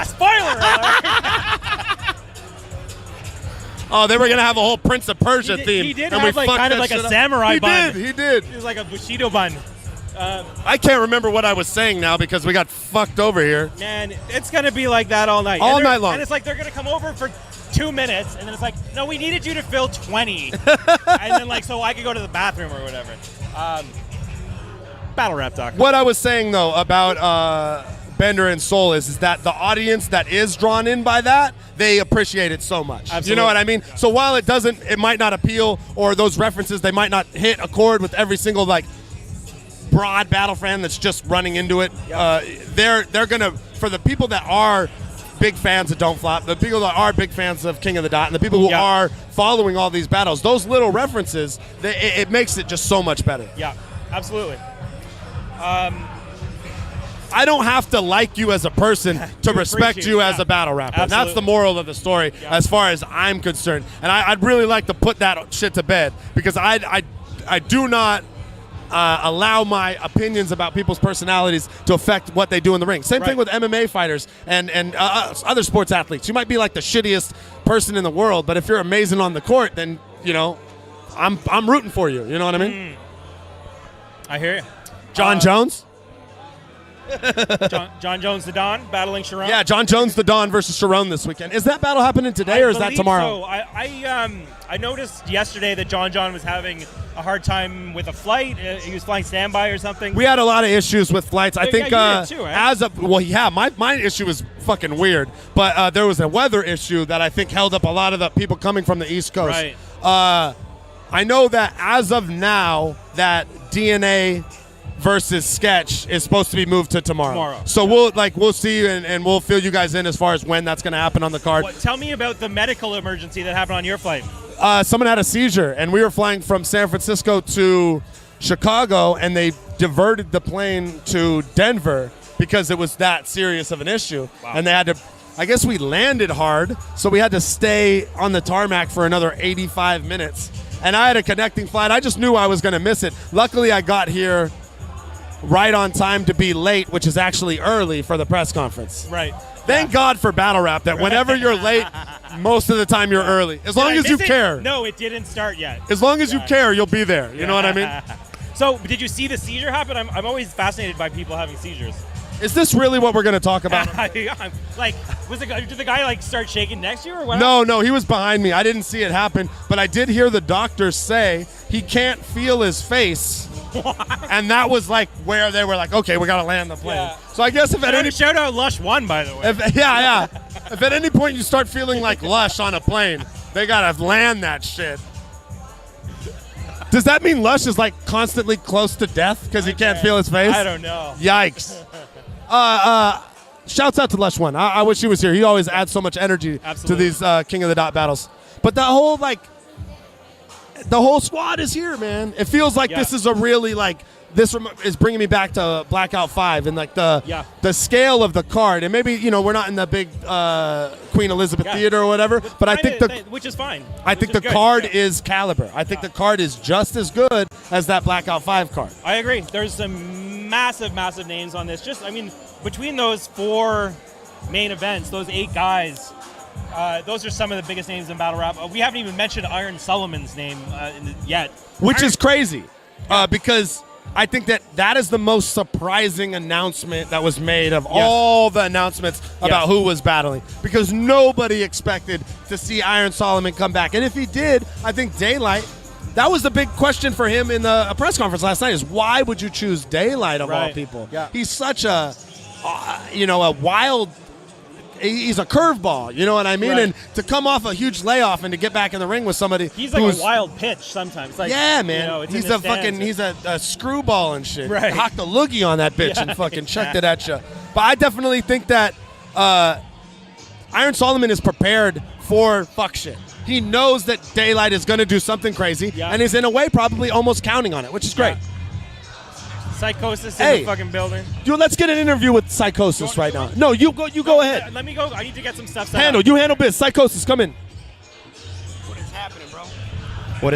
Spoiler alert. Oh, they were going to have a whole Prince of Persia theme. He did and have we like fucked kind of that like a shit up. samurai bun. He did. It was like a Bushido bun. I can't remember what I was saying now because we got fucked over here. Man, it's going to be like that all night. All And night long. And it's like they're going to come over for 2 minutes, and then it's like, no, we needed you to fill 20. And then like, so I could go to the bathroom or whatever. Battle rap talk. What I was saying, though, about Bender and Soul is that the audience that is drawn in by that, they appreciate it so much. Absolutely. You know what I mean? So while it might not appeal, or those references, they might not hit a chord with every single, like, broad battle fan that's just running into it. They're gonna, for the people that are big fans of Don't Flop, the people that are big fans of King of the Dot, and the people who are following all these battles, those little references, it makes it just so much better. Yeah, absolutely. I don't have to like you as a person to respect appreciate you it, as yeah. a battle rapper. Absolutely. That's the moral of the story as far as I'm concerned. And I'd really like to put that shit to bed because I do not allow my opinions about people's personalities to affect what they do in the ring. Same thing with MMA fighters and other sports athletes. You might be like the shittiest person in the world, but if you're amazing on the court, then, I'm rooting for you. You know what I mean? I hear you. John Jones? John Jones the Don battling Chiron. Yeah, John Jones the Don versus Chiron this weekend. Is that battle happening today or is that believe tomorrow? So. I noticed yesterday that John was having a hard time with a flight. He was flying standby or something. We had a lot of issues with flights. I think you did too, right? my issue was fucking weird, but there was a weather issue that I think held up a lot of the people coming from the East Coast. Right. I know that as of now, that DNA versus Sketch is supposed to be moved to tomorrow. So we'll see and we'll fill you guys in as far as when that's going to happen on the card. Tell me about the medical emergency that happened on your flight. Someone had a seizure, and we were flying from San Francisco to Chicago, and they diverted the plane to Denver because it was that serious of an issue. Wow. And they had to, I guess we landed hard, so we had to stay on the tarmac for another 85 minutes. And I had a connecting flight. I just knew I was going to miss it. Luckily, I got here right on time to be late, which is actually early for the press conference. Right. Thank God for battle rap that whenever you're late, most of the time you're early. As long as you care. No, it didn't start yet. As long as you care, you'll be there. You know what I mean? So, did you see the seizure happen? I'm always fascinated by people having seizures. Is this really what we're going to talk about? Like, did the guy start shaking next to you or what? No, he was behind me. I didn't see it happen, but I did hear the doctor say he can't feel his face And that was like where they were like, okay, we got to land the plane. Yeah. So I guess if at any Shout out Lush 1, by the way. if at any point you start feeling like Lush on a plane, they got to land that shit. Does that mean Lush is like constantly close to death because he can't feel his face? I don't know. Yikes. Shouts out to Lush One. I wish he was here. He always adds so much energy to these King of the Dot battles. But the whole squad is here, man. It feels like this is a really this is bringing me back to Blackout 5 and the scale of the card. And maybe, we're not in the big Queen Elizabeth Theater or whatever, but I think which is fine. I think the card is caliber. I think the card is just as good as that Blackout 5 card. I agree. There's some massive names on this. Between those 4 main events, those 8 guys, those are some of the biggest names in Battle Rap. We haven't even mentioned Iron Solomon's name yet. Which is crazy because I think that is the most surprising announcement that was made of all the announcements about who was battling, because nobody expected to see Iron Solomon come back. And if he did, I think Daylyt, that was the big question for him in the press conference last night, is why would you choose Daylyt of all people? Yeah. He's such a wild, he's a curveball, you know what I mean? Right. And to come off a huge layoff and to get back in the ring with somebody, he's like a wild pitch sometimes. Man, he's a screwball and shit. Right. Hocked a loogie on that bitch and fucking chucked it at you. But I definitely think that Iron Solomon is prepared for fuck shit. He knows that Daylyt is going to do something crazy, and is in a way probably almost counting on it, which is great. Psychosis in the fucking building. Dude, let's get an interview with Psychosis right now. No, you go ahead. Let me go. I need to get some stuff set up. You handle biz. Psychosis, come in. What is happening, bro?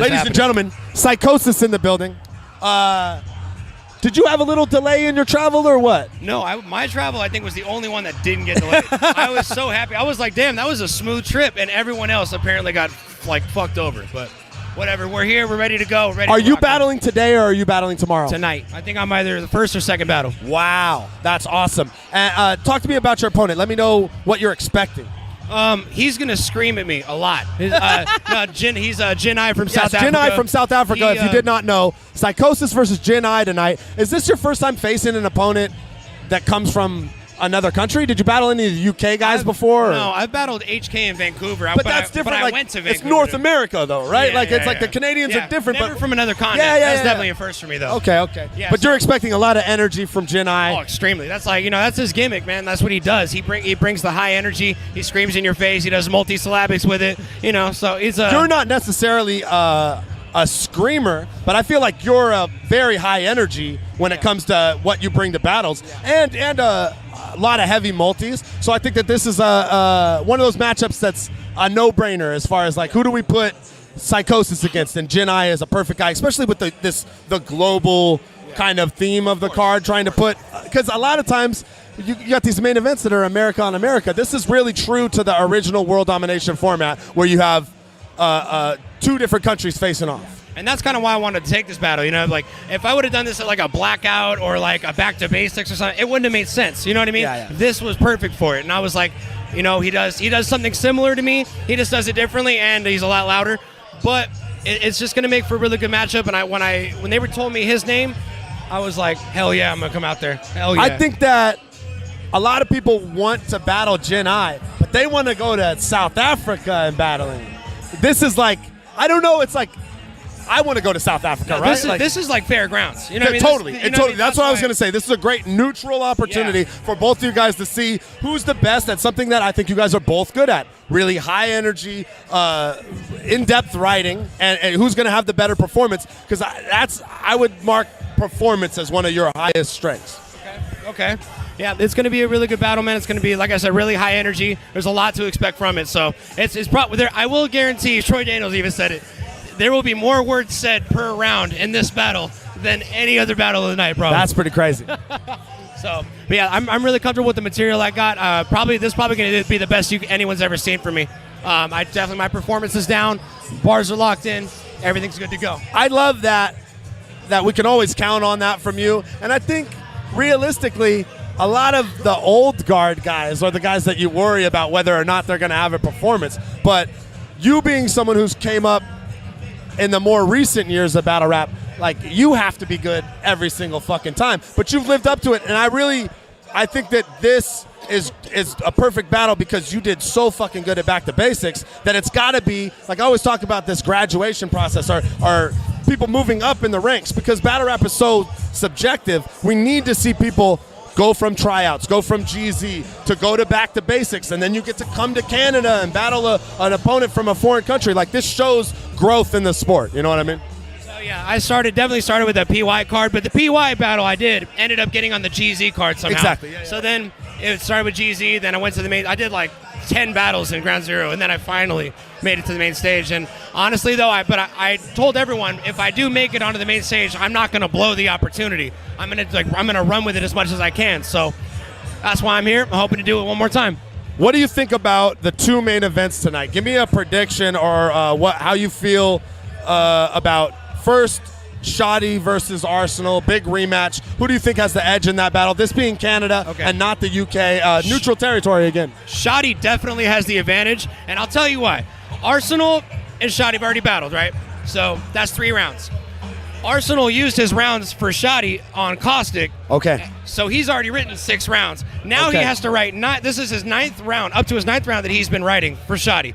Ladies and gentlemen, Psychosis in the building. Did you have a little delay in your travel or what? No, my travel, I think, was the only one that didn't get delayed. I was so happy. I was like, damn, that was a smooth trip, and everyone else apparently got fucked over. But whatever, we're here, we're ready to go. Are you battling today or are you battling tomorrow? Tonight. I think I'm either the first or second battle. Wow, that's awesome. Talk to me about your opponent. Let me know what you're expecting. He's gonna scream at me a lot. He's Jin I from South Africa. Jin I from South Africa. If you did not know, Psychosis versus Jin I tonight. Is this your first time facing an opponent that comes from another country? Did you battle any of the UK guys before? No, I've battled HK in Vancouver. But that's different. I went to Vancouver. It's North America, though, right? The Canadians are different. Never but from another continent. That's definitely a first for me, though. Okay. Yeah, but you're expecting a lot of energy from Jin I. Oh, extremely. That's that's his gimmick, man. That's what he does. He brings the high energy. He screams in your face. He does multisyllabics with it. So he's a... You're not necessarily a screamer, but I feel like you're a very high energy when it comes to what you bring to battles, and a lot of heavy multis. So I think that this is one of those matchups that's a no-brainer as far as who do we put Psychosis against, and Jin I is a perfect guy, especially with the global kind of theme of the card, trying to put, because a lot of times you got these main events that are America on America. This is really true to the original World Domination format where you have 2 different countries facing off. And that's kind of why I wanted to take this battle. If I would have done this at a Blackout or a Back to Basics or something, it wouldn't have made sense. You know what I mean? Yeah. This was perfect for it. And I was like, he does something similar to me. He just does it differently, and he's a lot louder. But it's just going to make for a really good matchup. And when they told me his name, I was like, hell yeah, I'm going to come out there. Hell yeah. I think that a lot of people want to battle Jin I, but they want to go to South Africa and battling. This is I don't know, it's I want to go to South Africa, right? This is like fairgrounds. You know what I mean? Totally. That's what I was going to say. This is a great neutral opportunity for both of you guys to see who's the best at something that I think you guys are both good at. Really high energy, in-depth writing, and who's going to have the better performance, because I would mark performance as one of your highest strengths. Okay. Yeah, it's going to be a really good battle, man. It's going to be, like I said, really high energy. There's a lot to expect from it. So it's probably there. I will guarantee, Troy Daniels even said it, there will be more words said per round in this battle than any other battle of the night, bro. That's pretty crazy. But yeah, I'm really comfortable with the material I got. This is probably going to be the best anyone's ever seen from me. My performance is down, bars are locked in, everything's good to go. I love that we can always count on that from you, and I think realistically, a lot of the old guard guys are the guys that you worry about whether or not they're going to have a performance. But you being someone who's came up in the more recent years of battle rap, like you have to be good every single fucking time. But you've lived up to it, and I think that this is a perfect battle because you did so fucking good at Back to Basics that it's got to be, like I always talk about this graduation process, or people moving up in the ranks, because battle rap is so subjective. We need to see people go from tryouts, go from GZ to go to Back to Basics, and then you get to come to Canada and battle an opponent from a foreign country. Like, this shows growth in the sport, you know what I mean? So yeah, I definitely started with a PY card, but the PY battle I did ended up getting on the GZ card somehow. Exactly. Yeah, yeah. So then it started with GZ, then I went to the main. I did like 10 battles in Ground Zero, and then I finally made it to the main stage. And honestly, though, I told everyone, if I do make it onto the main stage, I'm not going to blow the opportunity. I'm gonna run with it as much as I can. So that's why I'm here. I'm hoping to do it one more time. What do you think about the two main events tonight? Give me a prediction or how you feel about first Shotty versus Arsenal, big rematch. Who do you think has the edge in that battle? This being Canada and not the UK, neutral territory again. Shotty definitely has the advantage, and I'll tell you why. Arsenal and Shotty have already battled, right? So that's 3 rounds. Arsenal used his rounds for Shotty on Caustic. Okay. So he's already written 6 rounds. Now Okay. he has to write this is his 9th round, up to his 9th round that he's been writing for Shotty.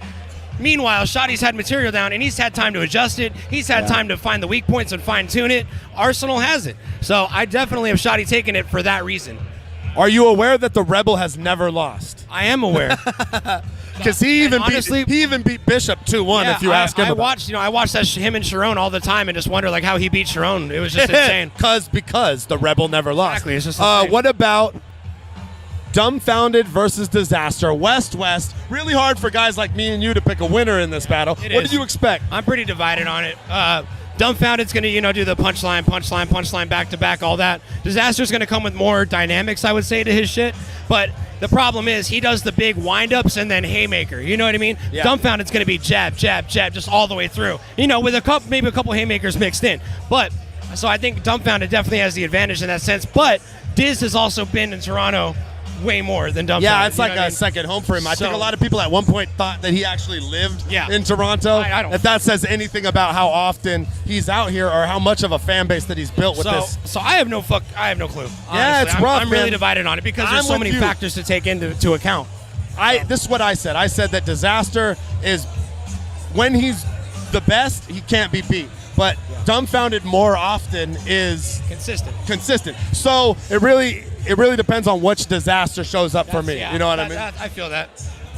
Meanwhile, Shotty's had material down, and he's had time to adjust it. He's had time to find the weak points and fine-tune it. Arsenal hasn't. So I definitely have Shotty taking it for that reason. Are you aware that the Rebel has never lost? I am aware. Because he even honestly, beat Bishop 2-1 if you ask him. I watched him and Chiron all the time and just wonder like how he beat Chiron. It was just insane. Because the Rebel never lost. Exactly. It's just insane. What about Dumbfounded versus Disaster? West-West. Really hard for guys like me and you to pick a winner in this battle. What did you expect? I'm pretty divided on it. Dumbfounded's going to, do the punchline, back-to-back, all that. Disaster's going to come with more dynamics, I would say, to his shit. But the problem is he does the big wind-ups and then haymaker. You know what I mean? Yeah. Dumbfounded's going to be jab, just all the way through. With maybe a couple haymakers mixed in. But so I think Dumbfounded definitely has the advantage in that sense. But Diz has also been in Toronto way more than Dumbfounded. Yeah, it's like a second home for him. I think a lot of people at one point thought that he actually lived in Toronto. I don't. If that says anything about how often he's out here or how much of a fan base that he's built with this. So I have no clue. Honestly. Yeah, it's rough, I'm really man. divided on it because there's so many factors to take into account. This is what I said. I said that Disaster is, when he's the best, he can't be beat. But Dumbfounded more often is consistent. So it really depends on which Disaster shows up for me. Yeah, you know what I mean? I feel that.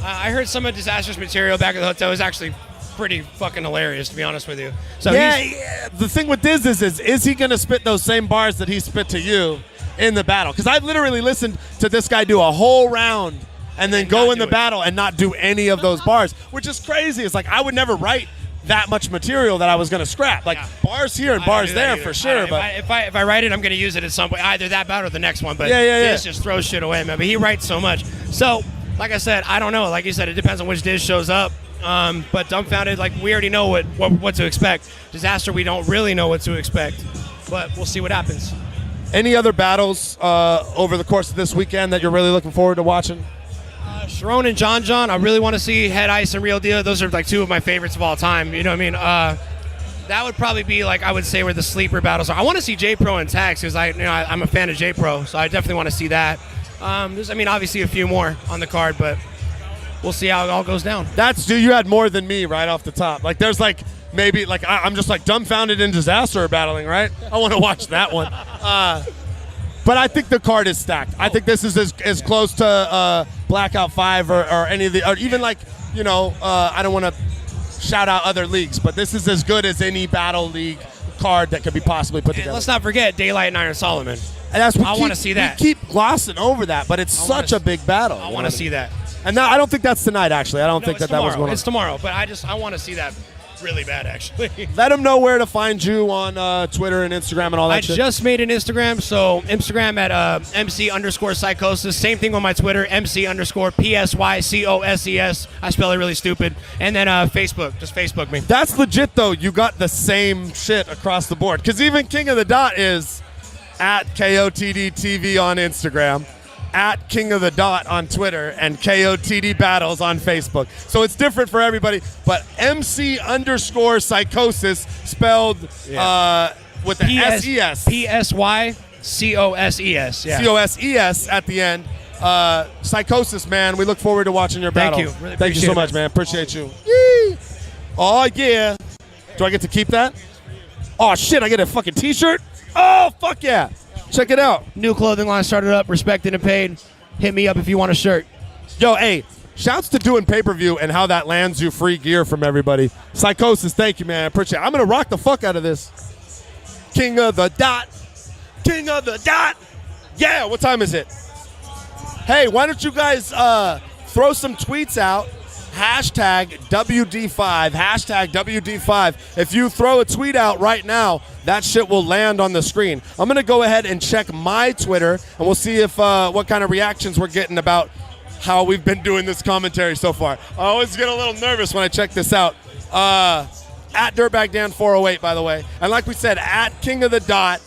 I heard some of Disaster's material back at the hotel. It was actually pretty fucking hilarious, to be honest with you. So the thing with Diz is he going to spit those same bars that he spit to you in the battle? Because I've literally listened to this guy do a whole round and then go in the battle and not do any of those bars, which is crazy. It's like I would never write that much material that I was going to scrap. Like bars here and bars there for sure. But if I write it, I'm going to use it at some point, either that battle or the next one. But Diz just throws shit away, man. But he writes so much. So, like I said, I don't know. Like you said, it depends on which Diz shows up. But Dumbfounded, like we already know what to expect. Disaster, we don't really know what to expect. But we'll see what happens. Any other battles over the course of this weekend that you're really looking forward to watching? Chiron and John, I really want to see Head Ice and Real Deal. Those are like 2 of my favorites of all time. You know what I mean? That would probably be like, I would say, where the sleeper battles are. I want to see J Pro and Tax because I'm a fan of J Pro, so I definitely want to see that. There's obviously a few more on the card, but we'll see how it all goes down. You had more than me right off the top. Like there's like maybe like I'm just like Dumbfounded and Disaster are battling, right? I want to watch that one. But I think the card is stacked. I think this is as close to Blackout 5 or any of the, or even like, I don't want to shout out other leagues, but this is as good as any battle league card that could be possibly put together. Let's not forget Daylyt and Iron Solomon. And I want to see that. We keep glossing over that, but it's such a big battle. I want to see that. And now I don't think that's tonight, actually. I don't think that was going on. It's tomorrow, but I want to see that really bad, actually. Let them know where to find you on Twitter and Instagram and all that shit. I just made an Instagram, so Instagram at MC_Psychosis. Same thing on my Twitter, MC_PSYCOSES. I spell it really stupid. And then Facebook, just Facebook me. That's legit, though. You got the same shit across the board. Because even King of the Dot is at KOTD TV on Instagram, at King of the Dot on Twitter, and KOTD Battles on Facebook. So it's different for everybody, but MC_Psychosis spelled with the SES. PSYCOSES. Yeah. COSES at the end. Psychosis, man. We look forward to watching your battle. Thank you. Really Thank you so appreciate much, it. man. Appreciate you. Yee. Oh, yeah. Do I get to keep that? Oh, shit. I get a fucking T-shirt? Oh, fuck yeah. Check it out. New clothing line started up, respected and paid. Hit me up if you want a shirt. Yo, hey, shouts to doing pay-per-view and how that lands you free gear from everybody. Psychosis, thank you, man. I appreciate it. I'm going to rock the fuck out of this. King of the Dot. King of the Dot. Yeah, what time is it? Hey, why don't you guys throw some tweets out? Hashtag WD5. Hashtag WD5. If you throw a tweet out right now, that shit will land on the screen. I'm going to go ahead and check my Twitter, and we'll see if what kind of reactions we're getting about how we've been doing this commentary so far. I always get a little nervous when I check this out. At Dirtbag Dan 408, by the way. And like we said, at King of the Dot,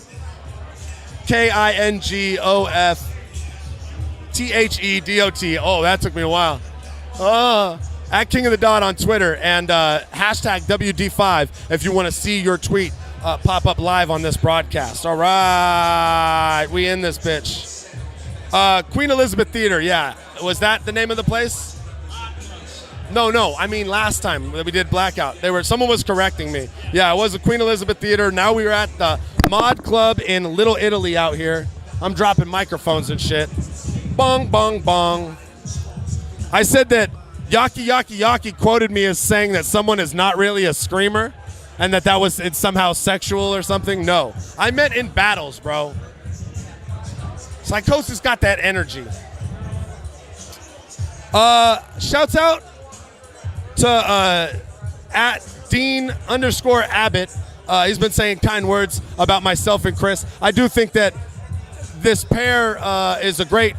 KINGOFTHEDOT. Oh, that took me a while. At King of the Dot on Twitter, and hashtag WD5 if you want to see your tweet pop up live on this broadcast. All right, we in this bitch. Queen Elizabeth Theater, yeah. Was that the name of the place? No. I mean, last time that we did Blackout, someone was correcting me. Yeah, it was the Queen Elizabeth Theater. Now we were at the Mod Club in Little Italy out here. I'm dropping microphones and shit. Bong, bong, bong. I said that Yaki quoted me as saying that someone is not really a screamer and that was it's somehow sexual or something. No. I meant in battles, bro. Psychosis got that energy. Shouts out to at Dean_Abbott. He's been saying kind words about myself and Chris. I do think that this pair is a great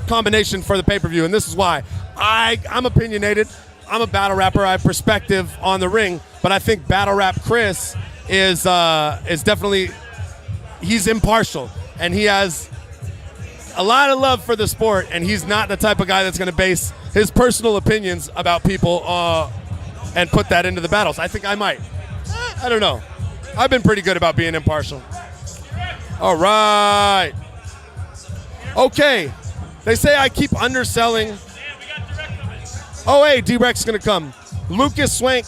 combination for the pay-per-view, and this is why. I'm opinionated. I'm a battle rapper. I have perspective on the ring, but I think battle rap Chris is definitely, he's impartial, and he has a lot of love for the sport, and he's not the type of guy that's going to base his personal opinions about people and put that into the battles. I think I might. I don't know. I've been pretty good about being impartial. All right. Okay. They say I keep underselling. Oh, hey, D-Rex going to come. Lucas Swank,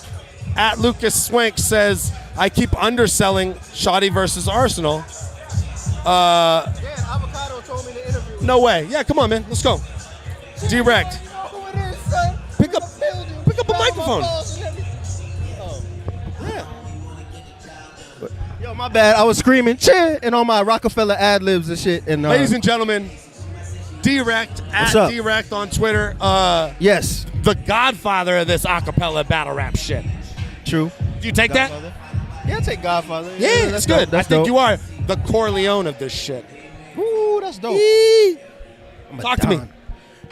at Lucas Swank, says, I keep underselling Shotty versus Arsenal. Avocado told me to interview. No way. Yeah, come on, man. Let's go. Direct. Pick up a microphone. Yeah. Yo, my bad. I was screaming, cheer, and all my Rockefeller ad-libs and shit. And ladies and gentlemen, Direct, at Direct on Twitter. Yes. The godfather of this acapella battle rap shit. True. Do you take Godfather. that? Yeah, I take Godfather. Yeah, that's good. Dope. That's I think dope. you are the Corleone of this shit. Ooh, that's dope. Talk to me.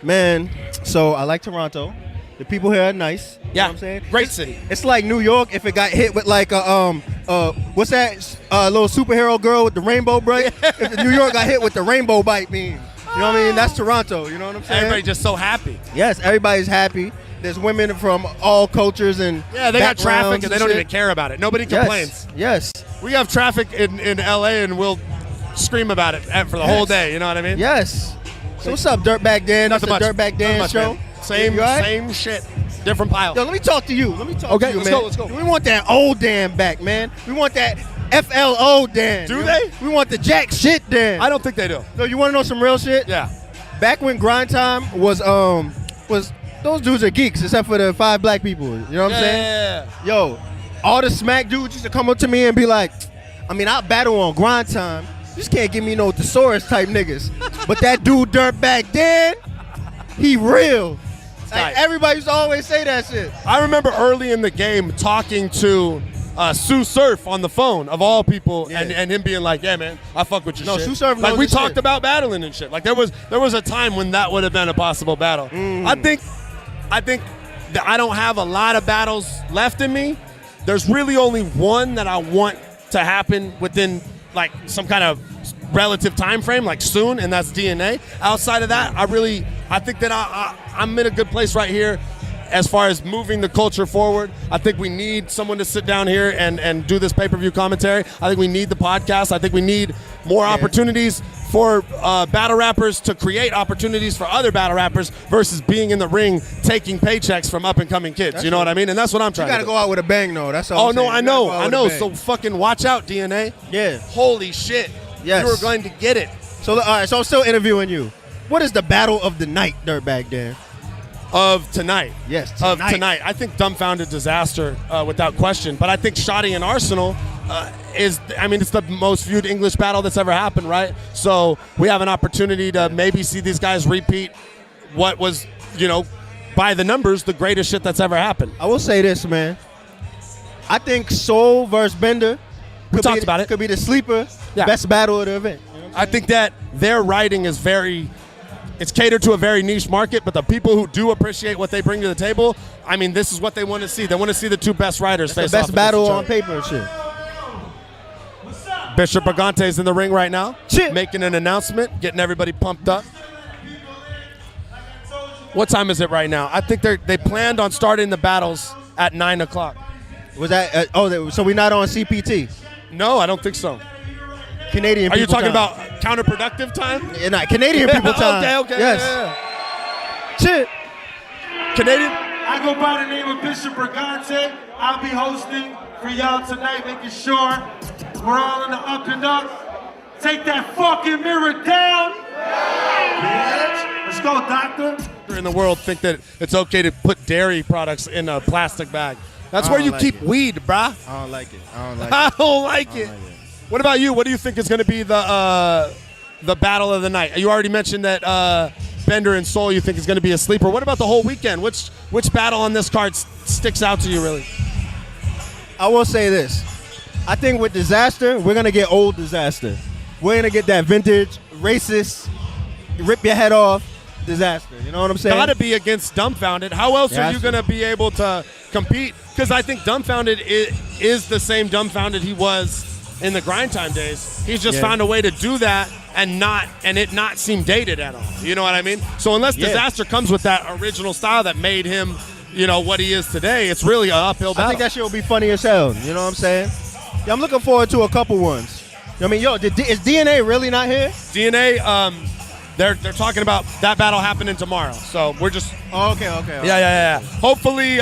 Man, so I like Toronto. The people here are nice. You know what I'm saying? Great city. It's like New York if it got hit with like a what's that little superhero girl with the rainbow bright? If New York got hit with the rainbow bite beam. You know what I mean? That's Toronto. You know what I'm saying? Everybody just so happy. Yes, everybody's happy. There's women from all cultures and yeah, they got traffic and they don't shit. even care about it. Nobody complains. Yes. We have traffic in LA and we'll scream about it for the whole day. You know what I mean? Yes. So what's up, Dirtbag Dan? That's the Dirtbag Dan show. Same shit. Different pile. Yo, let me talk to you. Okay, let's man. go. We want that old Dan back, man. We want that FLO Dan. Do they? We want the jack shit Dan. I don't think they do. No, you want to know some real shit? Yeah. Back when Grind Time was those dudes are geeks except for the 5 black people. You know what I'm saying? Yeah. Yo, all the smack dudes used to come up to me and be like, I mean, I'll battle on Grind Time. You just can't give me no thesaurus type niggas. But that dude Dirtbag Dan, he real. Like, everybody used to always say that shit. I remember early in the game talking to Sue Surf on the phone, of all people, and him being like, yeah, man, I fuck with your shit. Sue Surf like, knows we his talked shit. about battling and shit. Like, there was a time when that would have been a possible battle. I think that I don't have a lot of battles left in me. There's really only one that I want to happen within, like, some kind of relative time frame, like soon, and that's DNA. Outside of that, I think that I'm in a good place right here. as far as moving the culture forward. I think we need someone to sit down here and do this pay-per-view commentary. I think we need the podcast. I think we need more opportunities for battle rappers to create opportunities for other battle rappers versus being in the ring taking paychecks from up-and-coming kids. You know what I mean? And that's what I'm trying to do. You gotta go out with a bang, though. That's all. Oh, no, I know. So fucking watch out, DNA. Yeah. Holy shit. Yes. You are going to get it. So, all right, so I'm still interviewing you. What is the battle of the night, Dirtbag Dan? Of tonight. Yes, Of tonight. tonight. I think Dumbfounded Disaster, without question. But I think Shotty and Arsenal it's the most viewed English battle that's ever happened, right? So we have an opportunity to maybe see these guys repeat what was, by the numbers, the greatest shit that's ever happened. I will say this, man. I think Soul versus Bender talked about it. Could be the sleeper best battle of the event. You know I think that their writing is it's catered to a very niche market, but the people who do appreciate what they bring to the table, this is what they want to see. They want to see the two best writers face the off. best battle on paper and shit. Bishop Brigante's in the ring right now, Shit. making an announcement, getting everybody pumped up. What time is it right now? I think they planned on starting the battles at 9 o'clock. Was that? So we're not on CPT? No, I don't think so. Canadian. Are you people talking time. about counterproductive time? Yeah, not Canadian people time. Okay. Yes. Yeah. Shit. Canadian? I go by the name of Bishop Brigante. I'll be hosting for y'all tonight, making sure we're all in the up and up. Take that fucking mirror down. Bitch. Let's go, doctor. In the world think that it's okay to put dairy products in a plastic bag. That's where you keep weed, bruh. I don't like it. I don't like it. What about you? What do you think is going to be the battle of the night? You already mentioned that Bender and Soul you think is going to be a sleeper. What about the whole weekend? Which battle on this card sticks out to you, really? I will say this. I think with Disaster, we're going to get old Disaster. We're going to get that vintage, racist, rip your head off Disaster. You know what I'm saying? Got to be against Dumbfounded. How else are you going to be able to compete? Because I think Dumbfounded is the same Dumbfounded he was in the grind time days. He's just found a way to do that and it not seem dated at all. You know what I mean? So unless Disaster comes with that original style that made him, what he is today, it's really an uphill battle. I think that shit will be funny as hell. You know what I'm saying? Yeah, I'm looking forward to a couple ones. Is DNA really not here? DNA, they're talking about that battle happening tomorrow. So we're just... Oh, okay. Yeah. Hopefully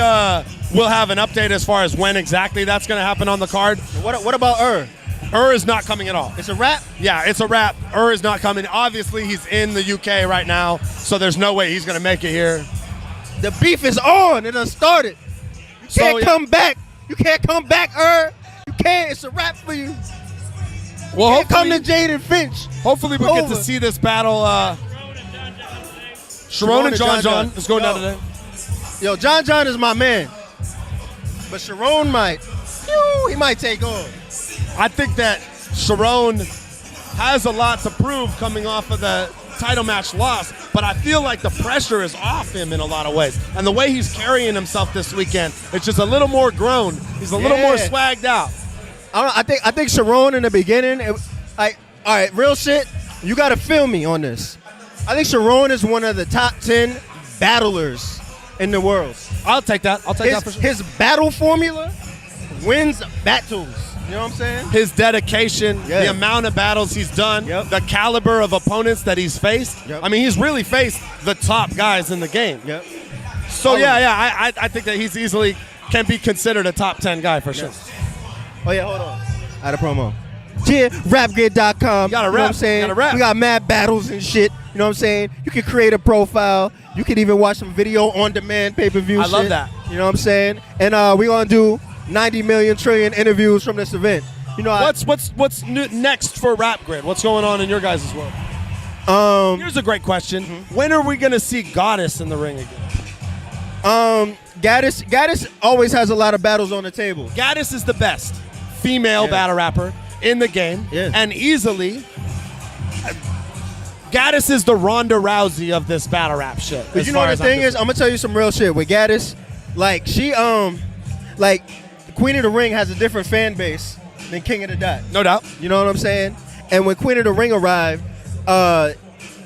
we'll have an update as far as when exactly that's going to happen on the card. What about is not coming at all. It's a wrap? Yeah, it's a wrap. Is not coming. Obviously, he's in the UK right now, so there's no way he's going to make it here. The beef is on. It done started. You can't come back. You can't come back, You can't. It's a wrap for you. Well, hopefully, come to Jaden Finch. Hopefully we'll get to see this battle. Chiron and John is going down today. Yo, John is my man. But Chiron he might take on. I think that Chiron has a lot to prove coming off of the title match loss, but I feel like the pressure is off him in a lot of ways. And the way he's carrying himself this weekend, it's just a little more grown. He's a little more swagged out. I think Chiron in the beginning, all right, real shit, you got to feel me on this. I think Chiron is one of the top 10 battlers in the world. I'll take that. For sure. His battle formula wins battles. You know what I'm saying? His dedication, the amount of battles he's done, the caliber of opponents that he's faced. He's really faced the top guys in the game. So, I think that he's easily can be considered a top 10 guy for sure. Oh, yeah, hold on. I had a promo. rapgrid.com. You got to rap. You know what I'm saying? We got mad battles and shit. You know what I'm saying? You can create a profile. You can even watch some video on demand pay-per-view shit. I love that. You know what I'm saying? And we're going to do 90 million trillion interviews from this event. You know, what's next for Rap Grid? What's going on in your guys' world? Here's a great question. When are we going to see Goddess in the ring again? Gaddis always has a lot of battles on the table. Gaddis is the best female battle rapper in the game, and easily Gaddis is the Ronda Rousey of this battle rap shit. But you know what the thing is? I'm gonna tell you some real shit with Gaddis. Like she like Queen of the Ring has a different fan base than King of the Dot. No doubt. You know what I'm saying? And when Queen of the Ring arrived, they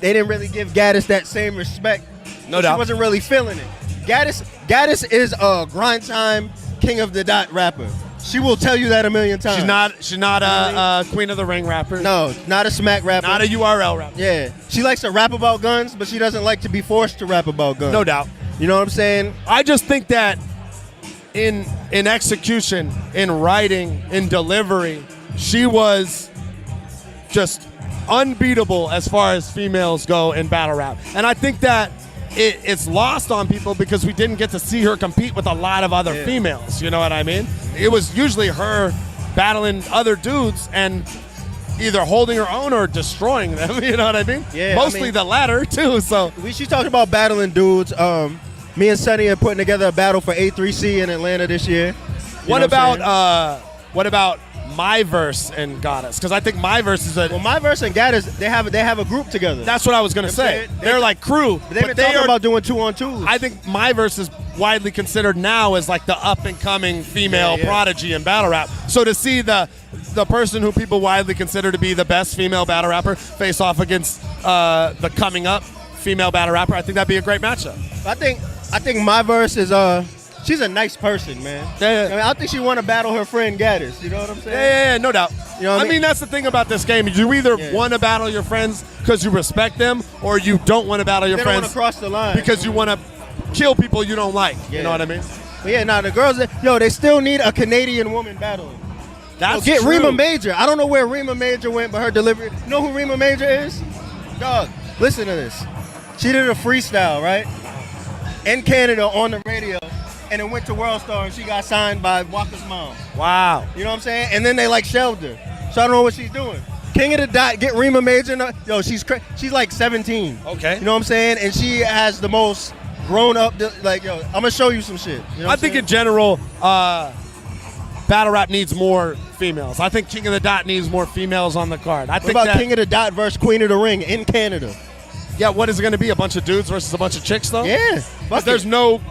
didn't really give Gaddis that same respect. No doubt. She wasn't really feeling it. Gaddis is a grind time king of the dot rapper. She will tell you that a million times. She's not a Queen of the Ring rapper. No, not a smack rapper. Not a URL rapper. Yeah, she likes to rap about guns, but she doesn't like to be forced to rap about guns. No doubt. You know what I'm saying? I just think that in execution, in writing, in delivery, she was just unbeatable as far as females go in battle rap. And I think that it's lost on people because we didn't get to see her compete with a lot of other females. You know what I mean? It was usually her battling other dudes and either holding her own or destroying them. You know what I mean? Yeah. Mostly the latter too. So she talked about battling dudes. Me and Sonny are putting together a battle for A3C in Atlanta this year. What about My Verse and Goddess? Because I think My Verse is My Verse and Goddess, they have a group together. That's what I was gonna say. They're like crew. They've been talking about doing 2-on-2s. I think My Verse is widely considered now as like the up and coming female prodigy in battle rap. So to see the person who people widely consider to be the best female battle rapper face off against the coming up female battle rapper, I think that'd be a great matchup. I think My Verse is she's a nice person, man. Yeah. I mean, I think she want to battle her friend Gaddis. You know what I'm saying? Yeah, no doubt. You know what I mean, that's the thing about this game. You either want to battle your friends because you respect them, or you don't want to battle your They friends don't want to cross the line because you want to kill people you don't like. You know what I mean? But yeah, the girls, they still need a Canadian woman battling. That's get true. Rima Major. I don't know where Rima Major went, but her delivery. You know who Rima Major is? Dog, listen to this. She did a freestyle, right? In Canada on the radio, and then went to World Star and she got signed by Waka's mom. Wow. You know what I'm saying? And then they shelved her. So I don't know what she's doing. King of the Dot, get Rima Major. Yo, she's like 17. Okay. You know what I'm saying? And she has the most grown up, I'm gonna show you some shit. You know I think in general, battle rap needs more females. I think King of the Dot needs more females on the card. What about King of the Dot versus Queen of the Ring in Canada? Yeah, what is it going to be? A bunch of dudes versus a bunch of chicks, though? Yeah. There's no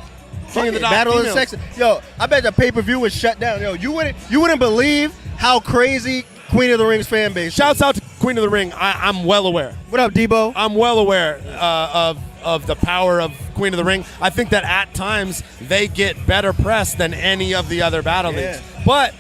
King of the Dot battle of females. sex. Yo, I bet the pay-per-view was shut down. Yo, you wouldn't believe how crazy Queen of the Ring's fan base is. Shouts out to Queen of the Ring. I'm well aware. What up, Debo? I'm well aware of the power of Queen of the Ring. I think that at times they get better press than any of the other battle leagues. But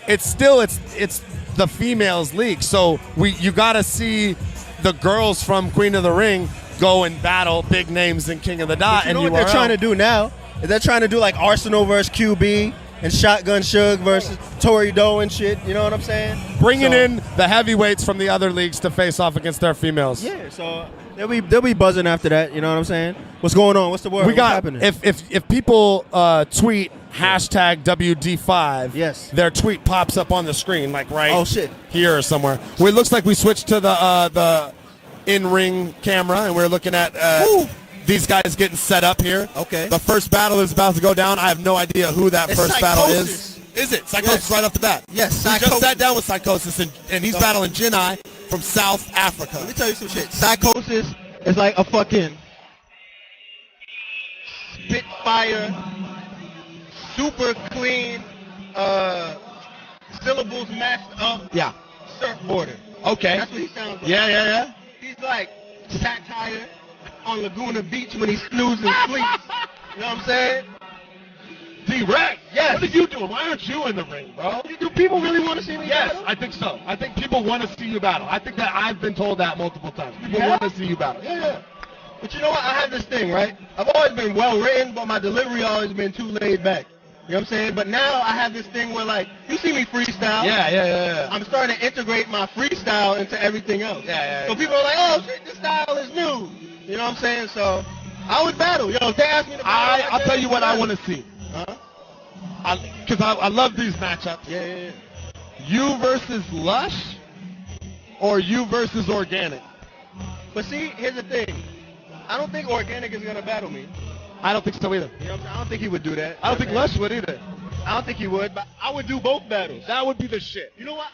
it's the females league. So you got to see the girls from Queen of the Ring go and battle big names in King of the Dot. But you know what they're trying to do now? Is they're trying to do like Arsenal versus QB and Shotgun Suge versus Tory Doe and shit. You know what I'm saying? Bringing in the heavyweights from the other leagues to face off against their females. Yeah, so they'll be buzzing after that. You know what I'm saying? What's going on? What's the word? We got happening? if people tweet hashtag WD5, yes, their tweet pops up on the screen like shit here or somewhere. Well, it looks like we switched to the in-ring camera and we're looking at these guys getting set up here. Okay. The first battle is about to go down. I have no idea who that first battle Psychosis. is. Is it? Psychosis right off the bat. Yes, We just sat down with Psychosis and he's battling Jinai from South Africa. Let me tell you some shit. Psychosis is like a fucking spitfire, super clean, syllables matched up. Yeah. Surfboarder. Okay. That's what he sounds like. Yeah. He's like satire on Laguna Beach when he snoozes and sleeps. You know what I'm saying? D-Rex, yes. What are you doing? Why aren't you in the ring, bro? Do people really want to see me Yes, battle? I think so. I think people want to see you battle. I think that I've been told that multiple times. People Yeah? want to see you battle. Yeah. But you know what? I have this thing, right? I've always been well written, but my delivery always been too laid back. You know what I'm saying? But now I have this thing where, like, you see me freestyle. Yeah. I'm starting to integrate my freestyle into everything else. Yeah. So people are like, oh, shit, this style is new. You know what I'm saying? So I would battle. Yo, if they ask me to battle, I'll tell you what I want to see. Huh? Because I love these matchups. Yeah. You versus Lush or you versus Organic? But see, here's the thing. I don't think Organic is going to battle me. I don't think so either. You know what I'm saying? I don't think he would do that. I don't think Lush would either. I don't think he would, but I would do both battles. That would be the shit. You know what?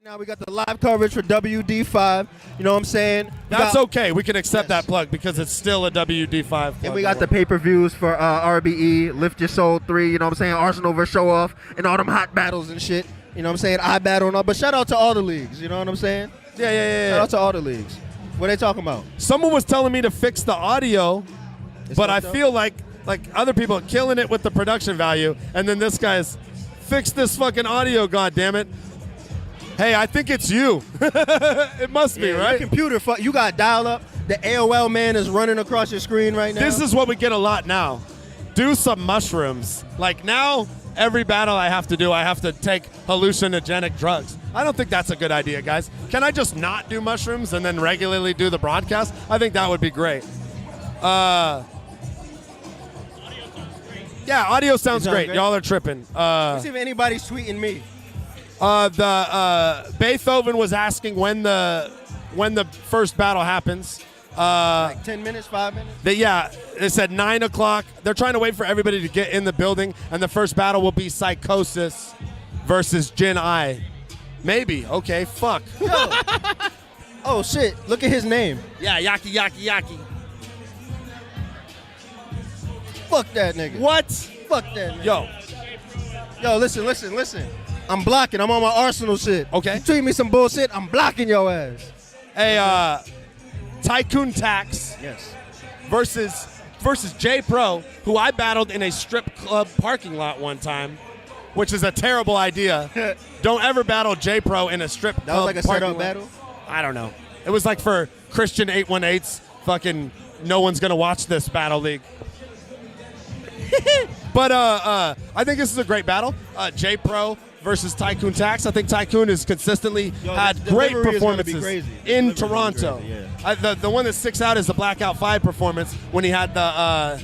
Now we got the live coverage for WD5. You know what I'm saying? That's okay. We can accept that plug because it's still a WD5 plug. And we got the pay-per-views for RBE, Lift Your Soul 3, you know what I'm saying? Arsenal vs. Show Off, and all them hot battles and shit. You know what I'm saying? I battle and all. But shout out to all the leagues, you know what I'm saying? Yeah. Shout out to all the leagues. What they talking about? Someone was telling me to fix the audio, but I feel like other people are killing it with the production value, and then this guy's fix this fucking audio, goddammit. Hey, I think it's you. It must be, right? Your computer, you got dial-up. The AOL man is running across your screen right now. This is what we get a lot now. Do some mushrooms. Like now, every battle I have to do, I have to take hallucinogenic drugs. I don't think that's a good idea, guys. Can I just not do mushrooms and then regularly do the broadcast? I think that would be great. Yeah, audio sounds great. Y'all are tripping. Let's see if anybody's tweeting me. The Beethoven was asking when the first battle happens. Like 10 minutes, 5 minutes? They said 9 o'clock. They're trying to wait for everybody to get in the building, and the first battle will be Psychosis versus Jin I. Maybe. Okay, fuck. Yo. Oh, shit. Look at his name. Yeah, Yaki. Fuck that nigga. What? Fuck that nigga. Yo, listen. I'm blocking. I'm on my Arsenal shit. Okay. You tweet me some bullshit, I'm blocking your ass. Hey, Tycoon Tax versus J Pro, who I battled in a strip club parking lot one time, which is a terrible idea. Don't ever battle J Pro in a strip club. That was like a setup battle? I don't know. It was like for Christian 818's fucking no one's gonna watch this battle league. But I think this is a great battle. J Pro versus Tycoon Tax. I think Tycoon has consistently had great performances in Toronto. The one that sticks out is the Blackout 5 performance when he had the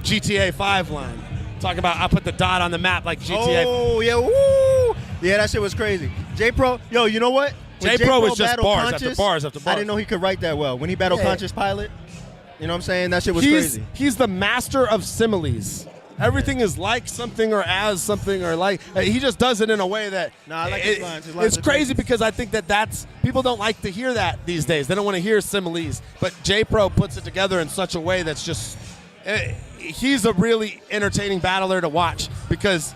GTA 5 line. Talking about I put the dot on the map like GTA. Oh, yeah, woo! Yeah, that shit was crazy. J Pro, yo, you know what? J Pro was just bars after bars after bars. I didn't know he could write that well. When he battled Conscious Pilot, you know what I'm saying? That shit was crazy. He's the master of similes. Everything is like something or as something or like. He just does it in a way that. I like his lines. His lines it's crazy because I think that's people don't like to hear that these days. They don't want to hear similes. But J Pro puts it together in such a way that's just. He's a really entertaining battler to watch because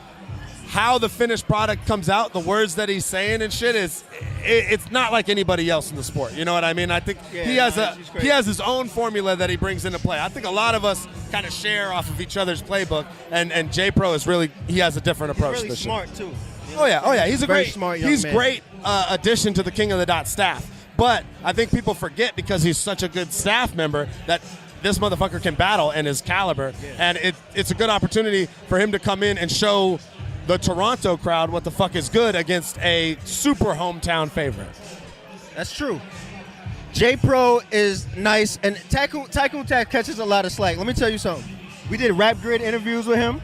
how the finished product comes out, the words that he's saying and shit it's not like anybody else in the sport. You know what I mean? I think he has his own formula that he brings into play. I think a lot of us kind of share off of each other's playbook, and J Pro is really he has a different approach. He's really to this smart shit. too. Oh yeah. He's a very great smart young He's man. great addition to the King of the Dot staff. But I think people forget because he's such a good staff member that this motherfucker can battle and his caliber, and it's a good opportunity for him to come in and show the Toronto crowd what the fuck is good against a super hometown favorite. That's true. J Pro is nice, and Tycoon Tack catches a lot of slack. Let me tell you something. We did Rap Grid interviews with him.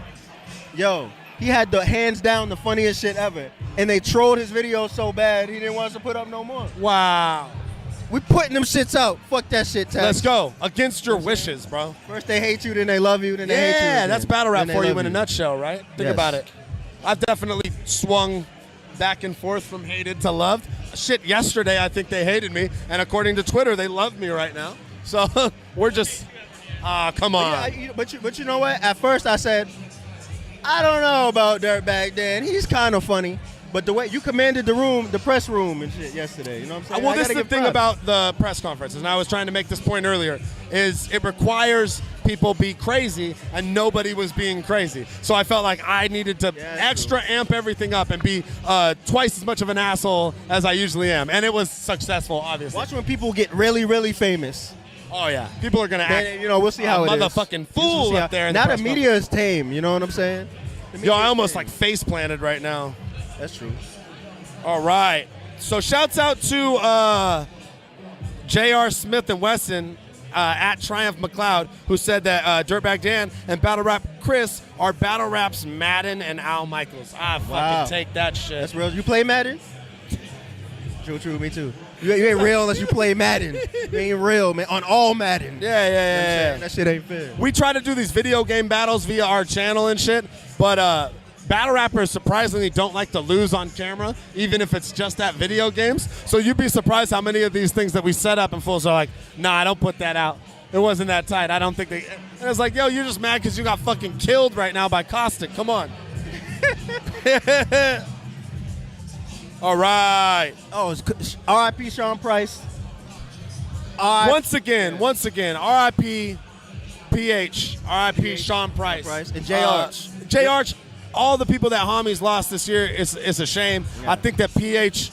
Yo, he had the hands down the funniest shit ever, and they trolled his videos so bad he didn't want us to put up no more. Wow. We putting them shits out. Fuck that shit, Tack. Let's go. Against your wishes, bro. First they hate you, then they love you, then they hate you. Yeah, that's battle rap Then for they you love in a nutshell, right? Think Yes. about it. I've definitely swung back and forth from hated to loved. Shit, yesterday I think they hated me, and according to Twitter, they love me right now. So we're just, come on. But you know what? At first I said, I don't know about Dirtbag Dan. He's kind of funny. But the way you commanded the press room and shit yesterday, you know what I'm saying? Well, this is the thing about the press conferences, and I was trying to make this point earlier, is it requires people be crazy, and nobody was being crazy. So I felt like I needed to extra amp everything up and be twice as much of an asshole as I usually am. And it was successful, obviously. Watch when people get really, really famous. Oh, yeah. People are going to act. You know, we'll see how it is. Motherfucking fool up there. Now the media is tame, you know what I'm saying? Yo, I almost like face planted right now. That's true. All right. So shouts out to J.R. Smith and Wesson at Triumph McLeod, who said that Dirtbag Dan and Battle Rap Chris are Battle Rap's Madden and Al Michaels. Fucking take that shit. That's real. You play Madden? True, me too. You ain't real unless you play Madden. You ain't real, man. On all Madden. Yeah. That shit ain't fair. We try to do these video game battles via our channel and shit, but battle rappers surprisingly don't like to lose on camera, even if it's just at video games. So you'd be surprised how many of these things that we set up and fools are like, nah, I don't put that out. It wasn't that tight. I don't think they. And it's like, yo, you're just mad because you got fucking killed right now by Caustic. Come on. All right. Oh, it's R.I.P. Sean Price. Once again, R.I.P. PH, R.I.P. Sean Price. And J Arch. J Arch, all the people that Homies lost this year, it's a shame. Yeah. I think that PH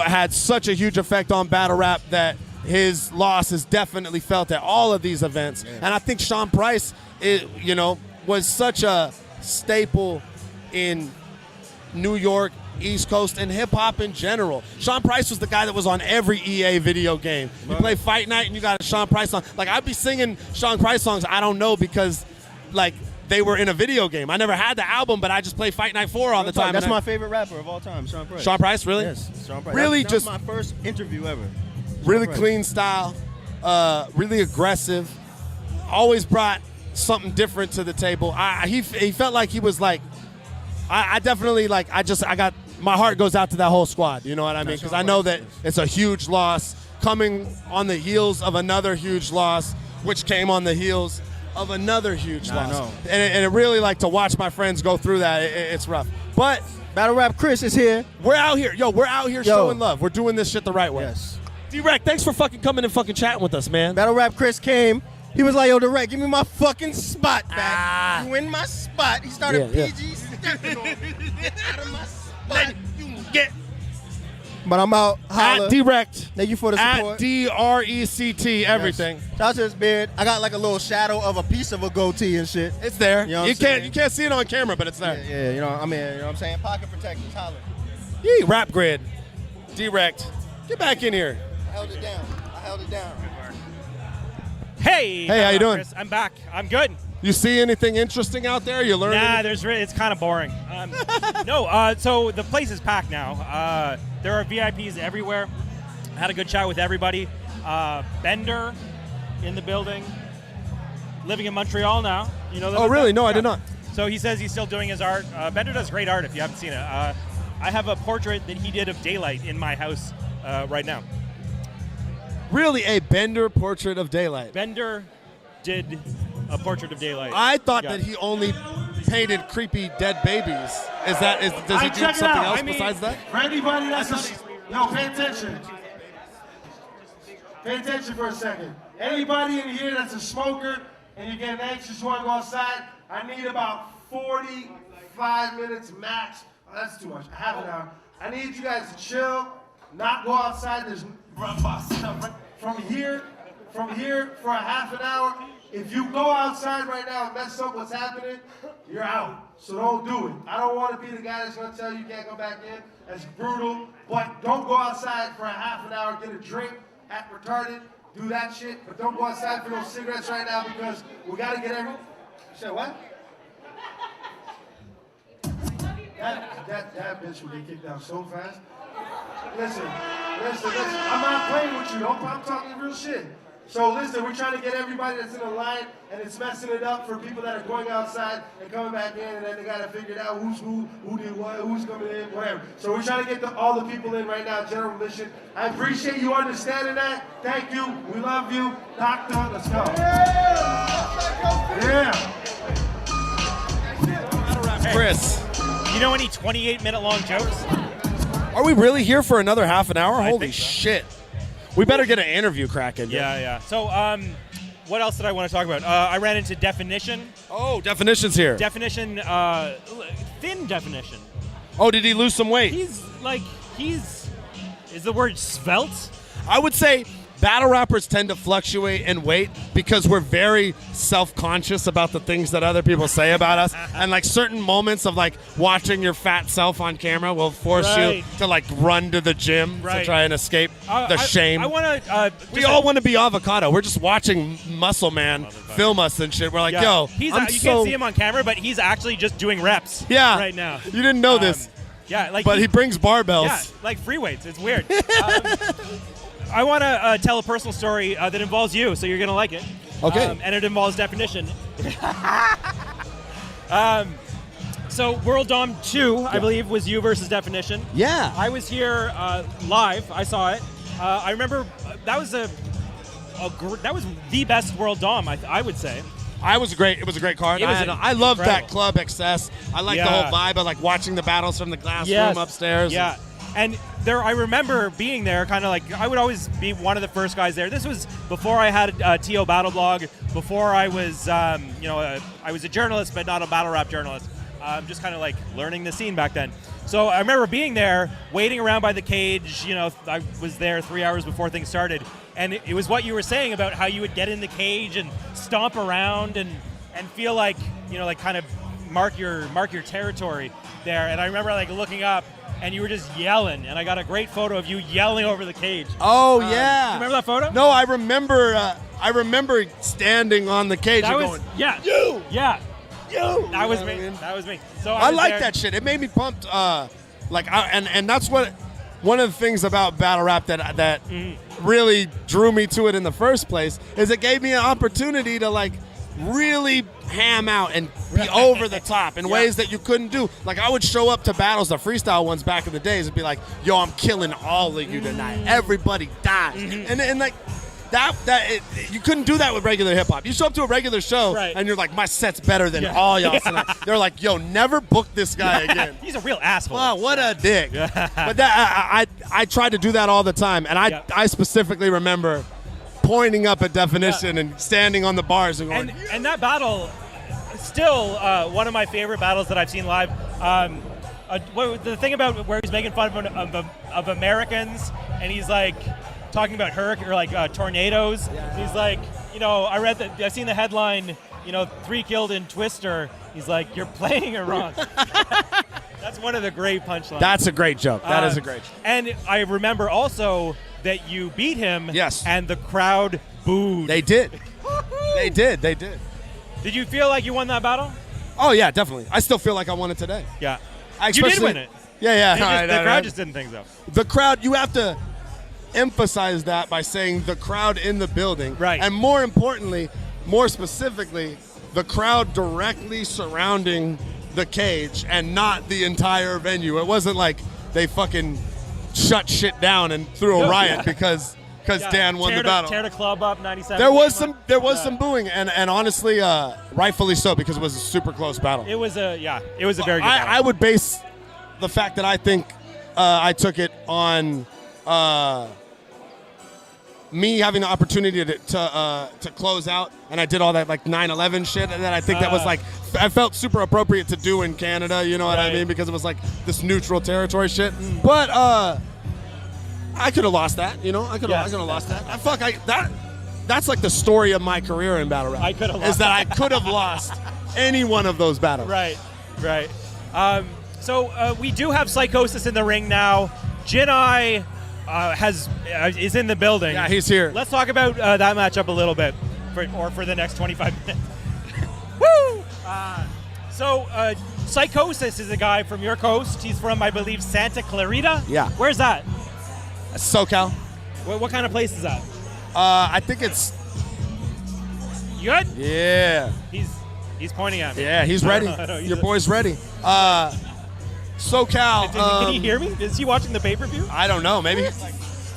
had such a huge effect on battle rap that his loss is definitely felt at all of these events. Yeah. And I think Sean Price, was such a staple in New York, East Coast, and hip-hop in general. Sean Price was the guy that was on every EA video game. You play Fight Night and you got a Sean Price song. Like, I'd be singing Sean Price songs, I don't know, because, like, they were in a video game. I never had the album, but I just play Fight Night 4 all the time. That's my favorite rapper of all time, Sean Price. Sean Price, really? Yes, Sean Price. Really, that was my first interview ever. Really clean style, really aggressive, always brought something different to the table. He felt like he was like, I definitely like, I got, my heart goes out to that whole squad, you know what I mean? Because I know that it's a huge loss coming on the heels of another huge loss, which came on the heels of another huge loss. And it really, like, to watch my friends go through that, it's rough. But Battle Rap Chris is here. We're out here. We're out here showing love. We're doing this shit the right way. Yes. D-Rec, thanks for fucking coming and fucking chatting with us, man. Battle Rap Chris came. He was like, yo, Direct, give me my fucking spot back. You in my spot. He started PG stepping on me. Get out of my spot. Get. But I'm out. Holla. At Direct. Thank you for the support. At D-R-E-C-T, everything. Yes. Shout out to his beard. I got like a little shadow of a piece of a goatee and shit. It's there. You know you can't see it on camera, but it's there. Yeah, you know what I'm saying? Pocket protectors, holla. Yee, Rap Grid. Direct. Get back in here. I held it down. Hey, how you doing? Chris. I'm back. I'm good. You see anything interesting out there? You learn? Nah, it's kind of boring. No, so the place is packed now. There are VIPs everywhere. I had a good chat with everybody. Bender in the building, living in Montreal now. You know that? Oh, really? No, I did not. So he says he's still doing his art. Bender does great art if you haven't seen it. I have a portrait that he did of Daylyt in my house right now. Really, a Bender portrait of Daylyt? Bender did a portrait of Daylyt. I thought that he only painted creepy dead babies. Does he do something else besides that? For anybody that's pay attention. Pay attention for a second. Anybody in here that's a smoker and you're getting anxious, you want to go outside, I need about 45 minutes max. Oh, that's too much. Half an hour. I need you guys to chill, not go outside. There's from here for a half an hour. If you go outside right now and mess up what's happening, you're out. So don't do it. I don't want to be the guy that's going to tell you can't come back in. That's brutal. But don't go outside for a half an hour, get a drink, act retarded, do that shit. But don't go outside for those cigarettes right now because we got to get every... You said what? That bitch will get kicked out so fast. Listen. I'm not playing with you. I'm talking real shit. So listen, we're trying to get everybody that's in the line, and it's messing it up for people that are going outside and coming back in, and then they gotta figure it out who's who did what, who's coming in, whatever. So we're trying to get all the people in right now, general mission. I appreciate you understanding that. Thank you. We love you. Doctor, let's go. Yeah. Chris. You know any 28-minute long jokes? Are we really here for another half an hour? I Holy think so. shit. We better get an interview cracking. Yeah. So, what else did I want to talk about? I ran into Definition. Oh, Definition's here. Definition, thin Definition. Oh, did he lose some weight? Is the word svelte? I would say battle rappers tend to fluctuate in weight because we're very self-conscious about the things that other people say about us. And like certain moments of like watching your fat self on camera will force you to like run to the gym to try and escape the shame. I want to. We all want to be avocado. We're just watching Muscle Man film us and shit. We're like, yo, you can't see him on camera, but he's actually just doing reps right now. You didn't know this. Yeah, but he brings barbells. Yeah, like free weights. It's weird. I want to tell a personal story that involves you, so you're going to like it. Okay. And it involves Definition. So World Dom 2, I believe, was you versus Definition. Yeah. I was here live. I saw it. I remember that was that was the best World Dom, I would say. It was a great card. It was I love that incredible. club excess. I like the whole vibe of like watching the battles from the glass room upstairs. Yeah. And there, I remember being there, kind of like I would always be one of the first guys there. This was before I had a TO Battle Blog, before I was, I was a journalist, but not a battle rap journalist. Just kind of like learning the scene back then. So I remember being there, waiting around by the cage. I was there 3 hours before things started, and it was what you were saying about how you would get in the cage and stomp around and feel like like kind of mark your territory there. And I remember like looking up, and you were just yelling, and I got a great photo of you yelling over the cage. Oh yeah. You remember that photo? No, I remember. I remember standing on the cage and going, you. Yeah. you. That was You know me. what I mean? That was me. So I was like there. that shit. It made me pumped. And that's what one of the things about battle rap that really drew me to it in the first place is it gave me an opportunity to like really ham out and be over the top in ways that you couldn't do. Like I would show up to battles, the freestyle ones back in the days, and be like, "Yo, I'm killing all of you tonight. Everybody dies," and like. You couldn't do that with regular hip hop. You show up to a regular show and you're like, my set's better than all y'all tonight. They're like, yo, never book this guy again. He's a real asshole. Wow, what a dick. But that I tried to do that all the time, and I specifically remember pointing up at Definition and standing on the bars and going. And that battle, still one of my favorite battles that I've seen live. The thing about where he's making fun of Americans, and he's like talking about tornadoes. He's like, I've seen the headline, 3 killed in Twister. He's like, you're playing it wrong. That's one of the great punchlines. That's a great joke. That is a great joke. And I remember also that you beat him. Yes. And the crowd booed. They did. They did. Did you feel like you won that battle? Oh yeah, definitely. I still feel like I won it today. Yeah. You did win it. Yeah. The crowd just didn't think so. The crowd, you have to emphasize that by saying the crowd in the building. Right. And more importantly, more specifically, the crowd directly surrounding the cage and not the entire venue. It wasn't like they fucking shut shit down and threw a riot because Dan won the battle. Tear the club up, 97. There was some booing, and honestly, rightfully so, because it was a super close battle. It was a very good battle. I would base the fact that I think I took it on me having the opportunity to close out, and I did all that like 9/11 shit, and then I think that was like I felt super appropriate to do in Canada. You know what I mean? Because it was like this neutral territory shit. But I could have lost that. I could have lost that. That's like the story of my career in battle rap. I could have lost. Is that I could have lost any one of those battles. Right. So we do have Psychosis in the ring now. Jinai is in the building. Yeah, he's here. Let's talk about that matchup a little bit, for the next 25 minutes. Woo! So Psychosis is a guy from your coast. He's from, I believe, Santa Clarita. Yeah. Where's that? SoCal. What kind of place is that? I think it's. You good? Yeah. He's pointing at me. Yeah, he's ready. Your boy's ready. SoCal. Can he hear me? Is he watching the pay-per-view? I don't know. Maybe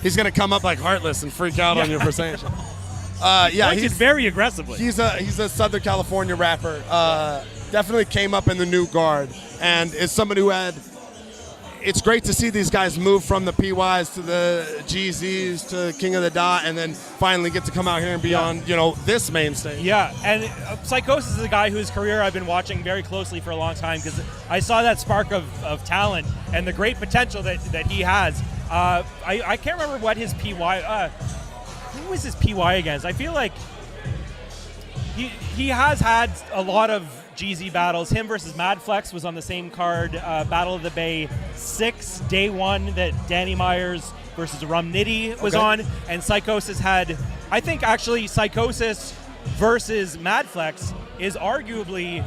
he's gonna come up like Heartless and freak out on you for saying shit. Yeah, he's very aggressively. He's a Southern California rapper. Definitely came up in the new guard, and is somebody who had. It's great to see these guys move from the PYs to the GZs to King of the Dot, and then finally get to come out here and be on this main stage. Yeah, and Psychosis is a guy whose career I've been watching very closely for a long time, because I saw that spark of talent and the great potential that he has. I can't remember what his PY. Who was his PY against? I feel like he has had a lot of GZ battles. Him versus Madflex was on the same card. Battle of the Bay 6, day 1, that Danny Myers versus Rum Nitty was on. And Psychosis had, I think actually Psychosis versus Madflex is arguably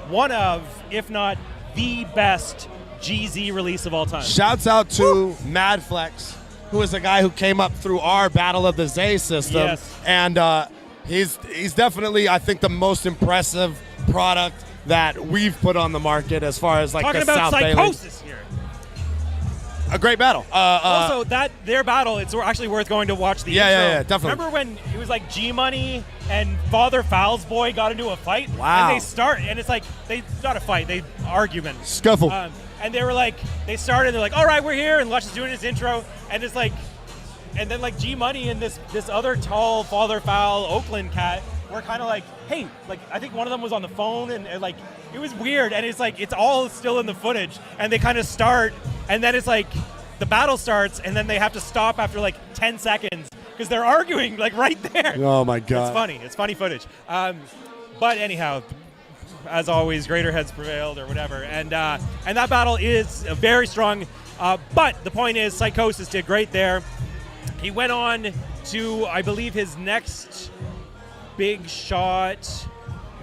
one of, if not the best GZ release of all time. Shouts out to Madflex, who is a guy who came up through our Battle of the Zay system. Yes. And he's definitely, I think, the most impressive product that we've put on the market as far as like Talking the about South Bay Psychosis here. A great battle. Also, their battle, it's actually worth going to watch the intro. Yeah, definitely. Remember when it was like G-Money and Father Foul's boy got into a fight? Wow. And they start, and it's like, they not a fight, they argument. Scuffle. And they were like, they started, they're like, all right, we're here, and Lush is doing his intro, and it's like, and then like G-Money and this other tall Father Foul Oakland cat were kind of like, hey, like I think one of them was on the phone, and like it was weird, and it's like it's all still in the footage, and they kind of start, and then it's like the battle starts, and then they have to stop after like 10 seconds because they're arguing like right there. Oh my God! It's funny footage. But anyhow, as always, greater heads prevailed or whatever, and that battle is very strong. But the point is, Psychosis did great there. He went on to, I believe, his next big shot.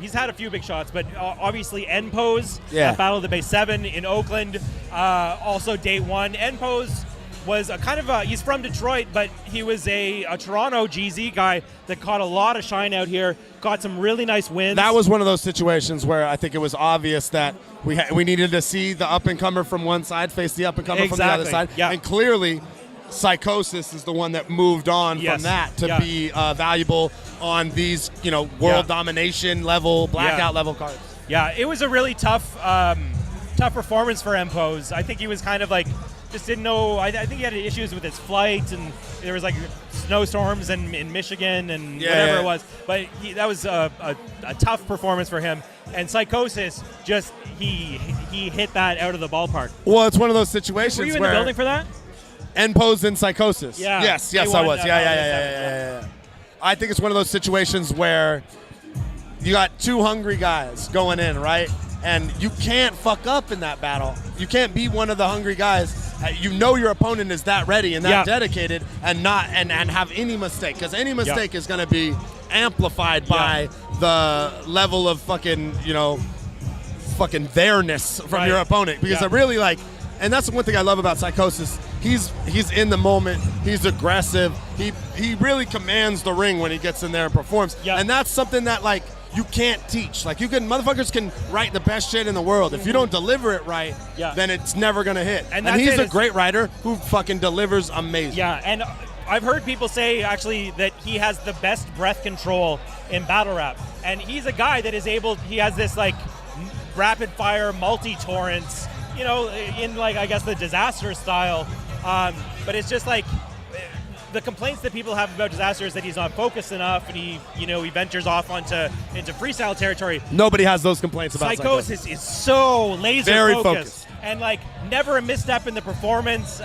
He's had a few big shots, but obviously N-Pose at Battle of the Bay 7 in Oakland. Also day 1. N-Pose was a kind of he's from Detroit, but he was a Toronto GZ guy that caught a lot of shine out here, got some really nice wins. That was one of those situations where I think it was obvious that we needed to see the up-and-comer from one side face the up-and-comer from the other side. Yeah. And clearly, Psychosis is the one that moved on from that to be valuable on these, world domination level, blackout level cards. Yeah, it was a really tough performance for M-Pose. I think he was kind of like, just didn't know. I think he had issues with his flight, and there was like snowstorms in Michigan and whatever it was. But that was a tough performance for him. And Psychosis, just he hit that out of the ballpark. Well, it's one of those situations where... Were you in the building for that? N-Pose in Psychosis. Yeah. Yes, I was. Yeah. I think it's one of those situations where you got two hungry guys going in, right? And you can't fuck up in that battle. You can't be one of the hungry guys. You know your opponent is that ready and that dedicated and not and have any mistake, because any mistake is going to be amplified by the level of fucking there-ness from your opponent, because it really and that's one thing I love about Psychosis. He's in the moment. He's aggressive. He really commands the ring when he gets in there and performs. Yeah. And that's something that you can't teach. Motherfuckers can write the best shit in the world. If you don't deliver it right, then it's never gonna hit. And he's a great writer who fucking delivers amazing. Yeah, and I've heard people say actually that he has the best breath control in battle rap. And he's a guy that is able. He has this rapid fire multi-torrents. In I guess the Disaster style, but it's just the complaints that people have about Disaster is that he's not focused enough, and he ventures off into freestyle territory. Nobody has those complaints about Psychosis. Is so laser very focused. And never a misstep in the performance.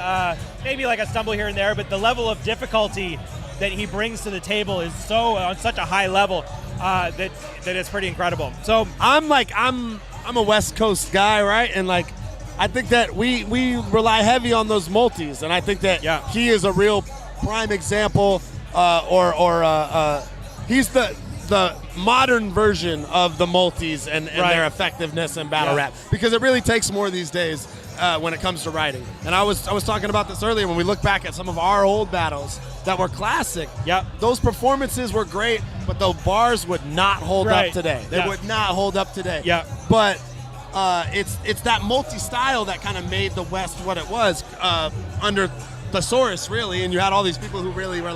Maybe a stumble here and there, but the level of difficulty that he brings to the table is on such a high level that it's pretty incredible. So I'm a West Coast guy, right? And I think that we rely heavy on those multis, and I think that he is a real prime example, he's the modern version of the multis and their effectiveness in battle rap, because it really takes more these days when it comes to writing. And I was talking about this earlier when we look back at some of our old battles that were classic. Yeah, those performances were great, but the bars would not hold up today. They would not hold up today. Yeah, but. It's that multi-style that kind of made the West what it was under Thesaurus, really, and you had all these people who really were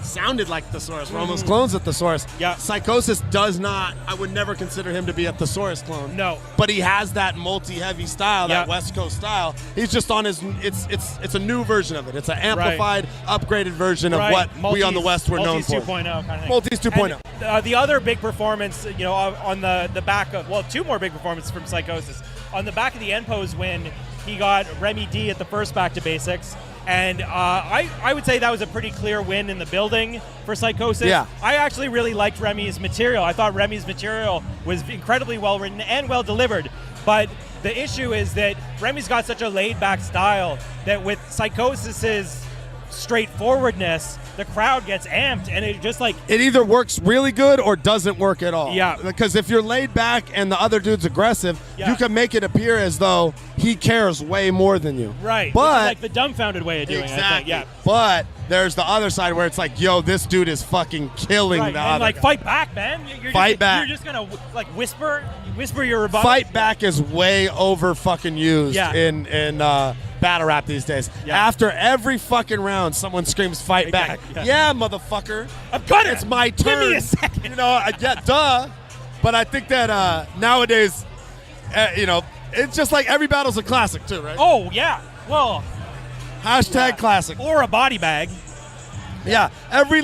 sounded like Thesaurus, were almost clones of Thesaurus. Yeah. Psychosis does not, I would never consider him to be a Thesaurus clone. No. But he has that multi-heavy style, that West Coast style. He's just on his, it's a new version of it. It's an amplified, upgraded version of what we on the West were known for. Multis 2.0 kind of thing. Multis 2.0. And, the other big performance, on the back of, two more big performances from Psychosis. On the back of the N-Pose win, he got Remy D at the first Back to Basics. And I would say that was a pretty clear win in the building for Psychosis. Yeah. I actually really liked Remy's material. I thought Remy's material was incredibly well written and well delivered. But the issue is that Remy's got such a laid-back style that with Psychosis's straightforwardness, the crowd gets amped, and it just like it either works really good or doesn't work at all. Yeah. Because if you're laid back and the other dude's aggressive, Yeah. you can make it appear as though he cares way more than you. right, But which is like the dumbfounded way of doing it. I think. Yeah, But there's the other side where it's like, yo, this dude is fucking killing right. the And other like guy. fight back, man. Fight back. You're just gonna like whisper your rebuttal. Fight back is way over fucking used Yeah. in battle rap these days. Yeah. After every fucking round, someone screams "fight back." Yeah. Yeah, motherfucker. I'm gonna. It's my turn. Give me a second. You know, duh. But I think that nowadays, it's just like every battle's a classic too, right? Oh yeah. Well, Hashtag classic. or a body bag. Yeah, every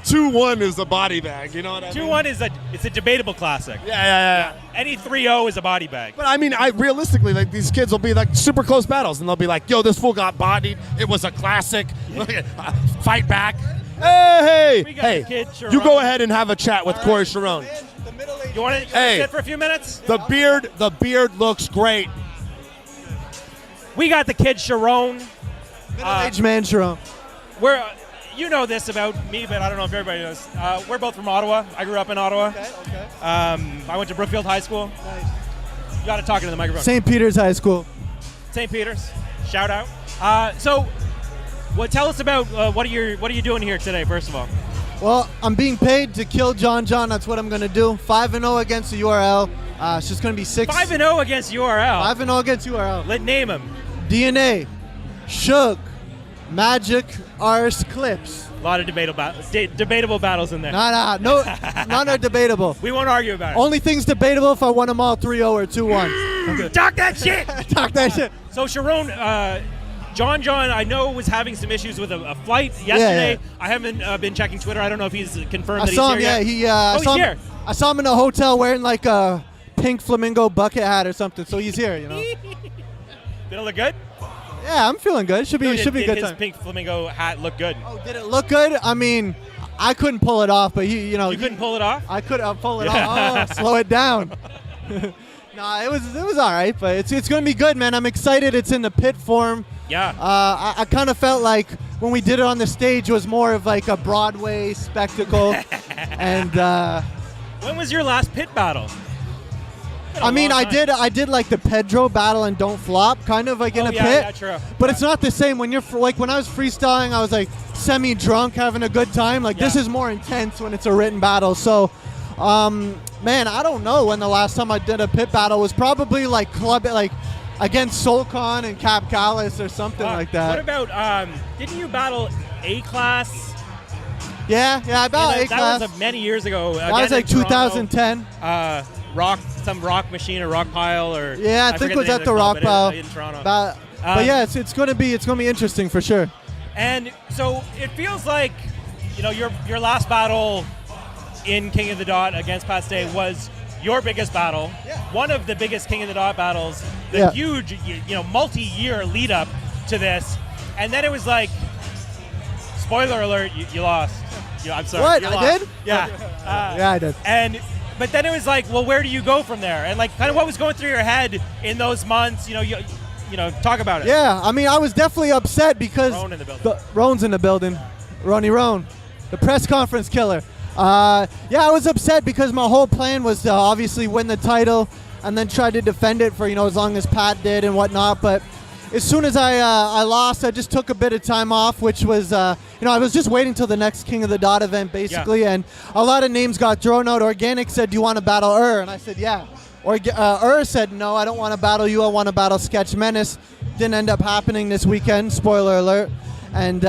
2-1 is a body bag. You know what I mean? 2-1 it's a debatable classic. Yeah. Any 3-0 is a body bag. But I mean, realistically, these kids will be super close battles, and they'll be like, "Yo, this fool got bodied. It was a classic. Look at fight back." Hey, We got the kid, Chiron. you go ahead and have a chat with Corey Chiron. You want to Hey. sit for a few minutes? The beard looks great. We got the kid Chiron. Middle-aged man, Chiron. We're you know this about me, but I don't know if everybody knows. We're both from Ottawa. I grew up in Ottawa. Okay. I went to Brookfield High School. Nice. You got to talk into the microphone. St. Peter's High School. St. Peter's. Shout out. So, tell us about what are you doing here today? First of all. Well, I'm being paid to kill John. That's what I'm going to do. 5-0 against the URL. It's just going to be 6. 5-0 against URL. 5-0 against URL. Let name him. DNA, Shug, Magic, Ars, Clips. A lot of debatable battles in there. No, none are debatable. We won't argue about it. Only thing's debatable if I won them all 3-0 or 2-1. Talk that shit. Talk that shit. So Chiron, John, I know was having some issues with a flight yesterday. Yeah. I haven't been checking Twitter. I don't know if he's confirmed I that saw him. he's here Yeah, yet. he's here. I saw him in a hotel wearing a pink flamingo bucket hat or something. So he's here. Did it look good? Yeah, I'm feeling good. Should be a Did good his time. pink flamingo hat look good? Oh, did it look good? I mean, I couldn't pull it off, but You couldn't pull it off? I could pull it off. Oh, slow it down. Nah, it was all right, but it's going to be good, man. I'm excited. It's in the pit form. Yeah. I kind of felt like when we did it on the stage, it was more of a Broadway spectacle. And When was your last pit battle? I mean, I did the Pedro battle and Don't Flop, kind of in a pit. Yeah, true. But it's not the same when you're when I was freestyling, I was semi-drunk, having a good time. This is more intense when it's a written battle. So, man, I don't know when the last time I did a pit battle was. Probably club against Solcon and Cap Callis or something like that. What about didn't you battle A-Class? Yeah, I battled A-Class. That was many years ago. That was 2010. Some rock machine or rock pile or I think it was at the rock pile in Toronto. But yeah, it's gonna be interesting for sure. And so it feels like your last battle in King of the Dot against Pat Stay was your biggest battle, one of the biggest King of the Dot battles, the huge multi-year lead up to this, and then it was spoiler alert, you lost. I'm sorry. What? You I lost. did? Yeah. Yeah, I did. But then it was well, where do you go from there? And kind of what was going through your head in those months? Talk about it. Yeah, I mean, I was definitely upset because Roan in the building. Roan's in the building. Ronnie Roan, the press conference killer. I was upset because my whole plan was to obviously win the title and then try to defend it for as long as Pat did and whatnot. But as soon as I lost, I just took a bit of time off, which was, I was just waiting till the next King of the Dot event, basically, and a lot of names got thrown out. Organic said, do you want to battle And I said, yeah. Said, no, I don't want to battle you. I want to battle Sketch Menace. Didn't end up happening this weekend, spoiler alert. And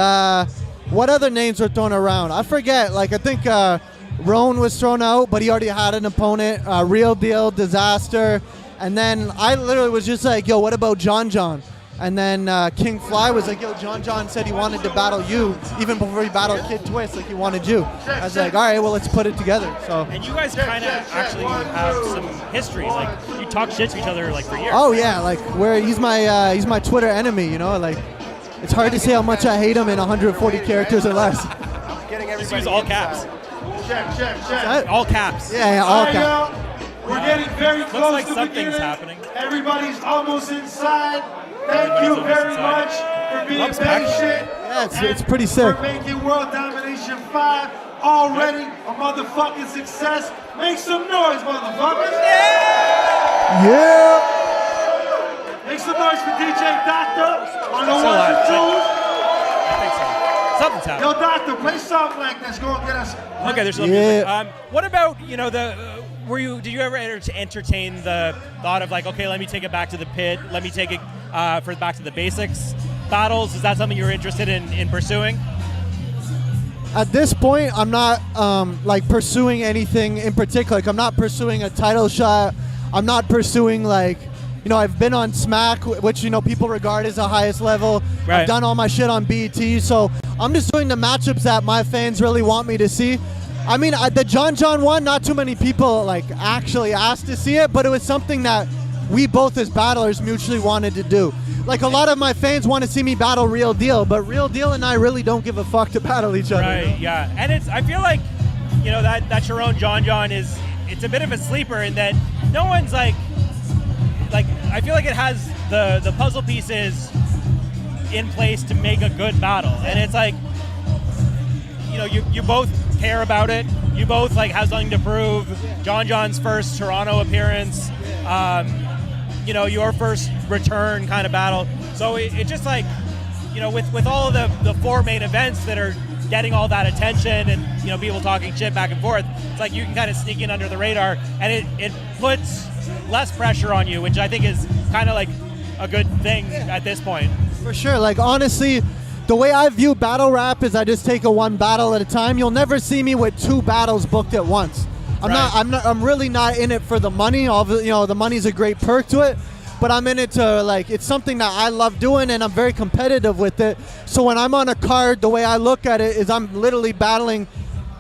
what other names were thrown around? I forget. I think Roan was thrown out, but he already had an opponent. Real Deal, Disaster. And then I literally was just yo, what about John? And then King Fly was yo, John said he wanted to battle you even before he battled Kid Twist, he wanted you. I was all right, well, let's put it together. So. And you guys kind of actually have some history. You talk shit to each other for years. Oh yeah, he's my Twitter enemy. It's hard to say how much I hate him in 140 characters or less. Just use all caps. Check. All caps. Yeah, all caps. We're getting very Looks close like to something's beginning. happening. Everybody's almost inside. Thank you very much for being Loves back. patient. Yeah, it's pretty sick. For making World Domination 5 already a motherfucking success. Make some noise, motherfuckers. Yeah. Make some noise for DJ Doctor on the So ones and loud. twos. I think so. Something's happening. Yo, Doctor, play something like this. Go and get us. Okay, there's some music. What about, you know, did you ever entertain the thought of like, okay, let me take it back to the pit, let me take it for back to the basics battles? Is that something you're interested in pursuing? At this point, I'm not like pursuing anything in particular. Like, I'm not pursuing a title shot. I'm not pursuing like, you know, I've been on Smack, which, you know, people regard as the highest level. Right. I've done all my shit on BET, so I'm just doing the matchups that my fans really want me to see. I mean, the John one, not too many people like actually asked to see it, but it was something that we both as battlers mutually wanted to do. Like, a lot of my fans want to see me battle Real Deal, but Real Deal and I really don't give a fuck to battle each other. Right, yeah. And I feel like, you know, that Chiron John it's a bit of a sleeper in that no one's like I feel like it has the puzzle pieces in place to make a good battle. And it's like, you know, you both care about it. You both like have something to prove. John's first Toronto appearance, you know, your first return kind of battle. So it just like, you know, with all of the four main events that are getting all that attention and, you know, people talking shit back and forth, it's like you can kind of sneak in under the radar, and it puts less pressure on you, which I think is kind of like a good thing at this point. For sure. Like, honestly, the way I view battle rap is I just take a one battle at a time. You'll never see me with two battles booked at once. I'm really not in it for the money. You know, the money's a great perk to it, but I'm in it to, like, it's something that I love doing, and I'm very competitive with it. So when I'm on a card, the way I look at it is I'm literally battling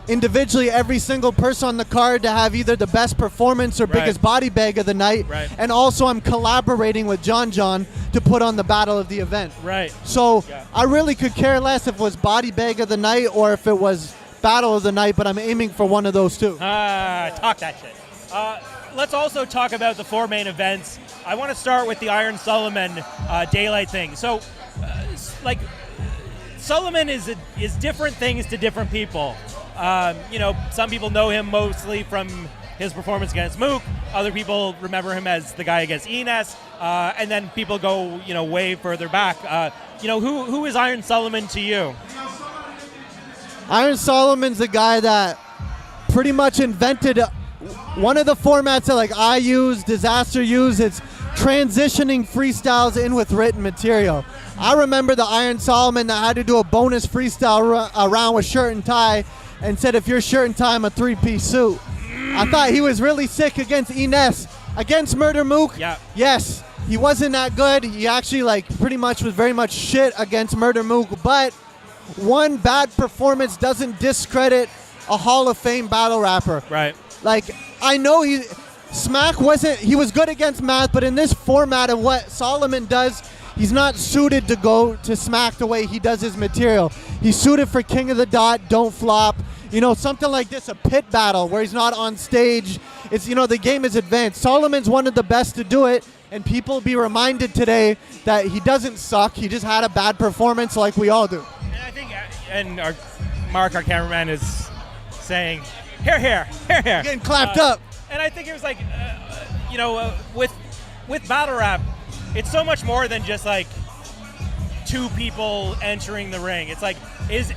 individually every single person on the card to have either the best performance or biggest body bag of the night. Right. And also I'm collaborating with John to put on the battle of the event. Right. So I really could care less if it was body bag of the night or if it was battle of the night, but I'm aiming for one of those two. Talk that shit. Let's also talk about the four main events. I want to start with the Iron Solomon Daylyt thing. So, like, Solomon is different things to different people. You know, some people know him mostly from his performance against Mook. Other people remember him as the guy against Enes. And then people go, you know, way further back. You know, who is Iron Solomon to you? Iron Solomon's the guy that pretty much invented one of the formats that, like, I use, Disaster use. It's transitioning freestyles in with written material. I remember the Iron Solomon that had to do a bonus freestyle around with shirt and tie and said, if you're shirt and tie, I'm a three-piece suit. I thought he was really sick against Enes. Against Murder Mook, yes, he wasn't that good. He actually, like, pretty much was very much shit against Murder Mook, but one bad performance doesn't discredit a Hall of Fame battle rapper. Right. Like, I know he was good against Math, but in this format of what Solomon does, he's not suited to go to Smack the way he does his material. He's suited for King of the Dot, Don't Flop, you know, something like this, a pit battle where he's not on stage. It's, you know, the game is advanced. Solomon's one of the best to do it, and people be reminded today that he doesn't suck. He just had a bad performance like we all do. And I think, and Mark, our cameraman, is saying, here, here, here, here. Getting clapped up. And I think it was like, you know, with battle rap, it's so much more than just like two people entering the ring. It's like, is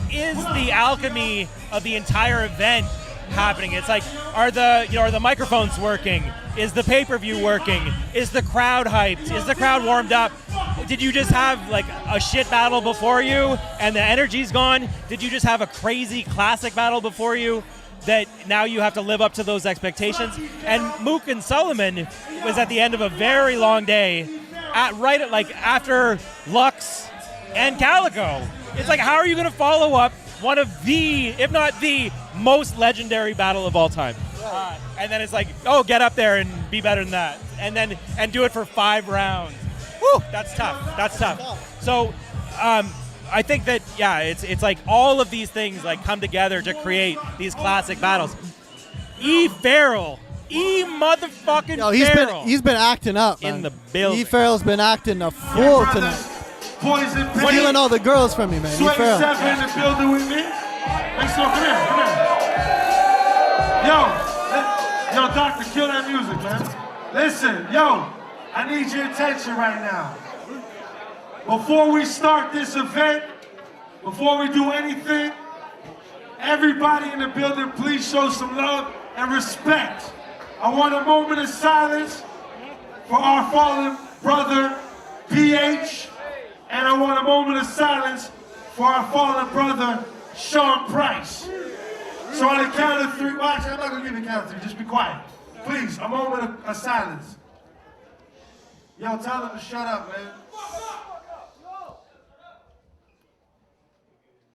the alchemy of the entire event happening? It's like, are the microphones working? Is the pay-per-view working? Is the crowd hyped? Is the crowd warmed up? Did you just have like a shit battle before you and the energy's gone? Did you just have a crazy classic battle before you that now you have to live up to those expectations? And Mook and Solomon was at the end of a very long day after Lux and Calico. It's like, how are you going to follow up one of the, if not the most legendary battle of all time? And then it's like, oh, get up there and be better than that. And do it for 5 rounds. Woo, that's tough. That's tough. So I think that, yeah, it's like all of these things like come together to create these classic battles. Farrell. Motherfucking Farrell. He's been acting up, man. In the building. Farrell's been acting a fool tonight. Poison Pen. Stealing all the girls from me, man. You Sweat fail. 7 in the building with me. Make some, come here. Yo, doctor, kill that music, man. Listen, yo, I need your attention right now. Before we start this event, before we do anything, everybody in the building, please show some love and respect. I want a moment of silence for our fallen brother, PH, and I want a moment of silence for our fallen brother, Sean Price. So on the count of 3, watch, I'm not gonna give you a count of 3, just be quiet. Please, a moment of silence. Yo, tell them to shut up, man.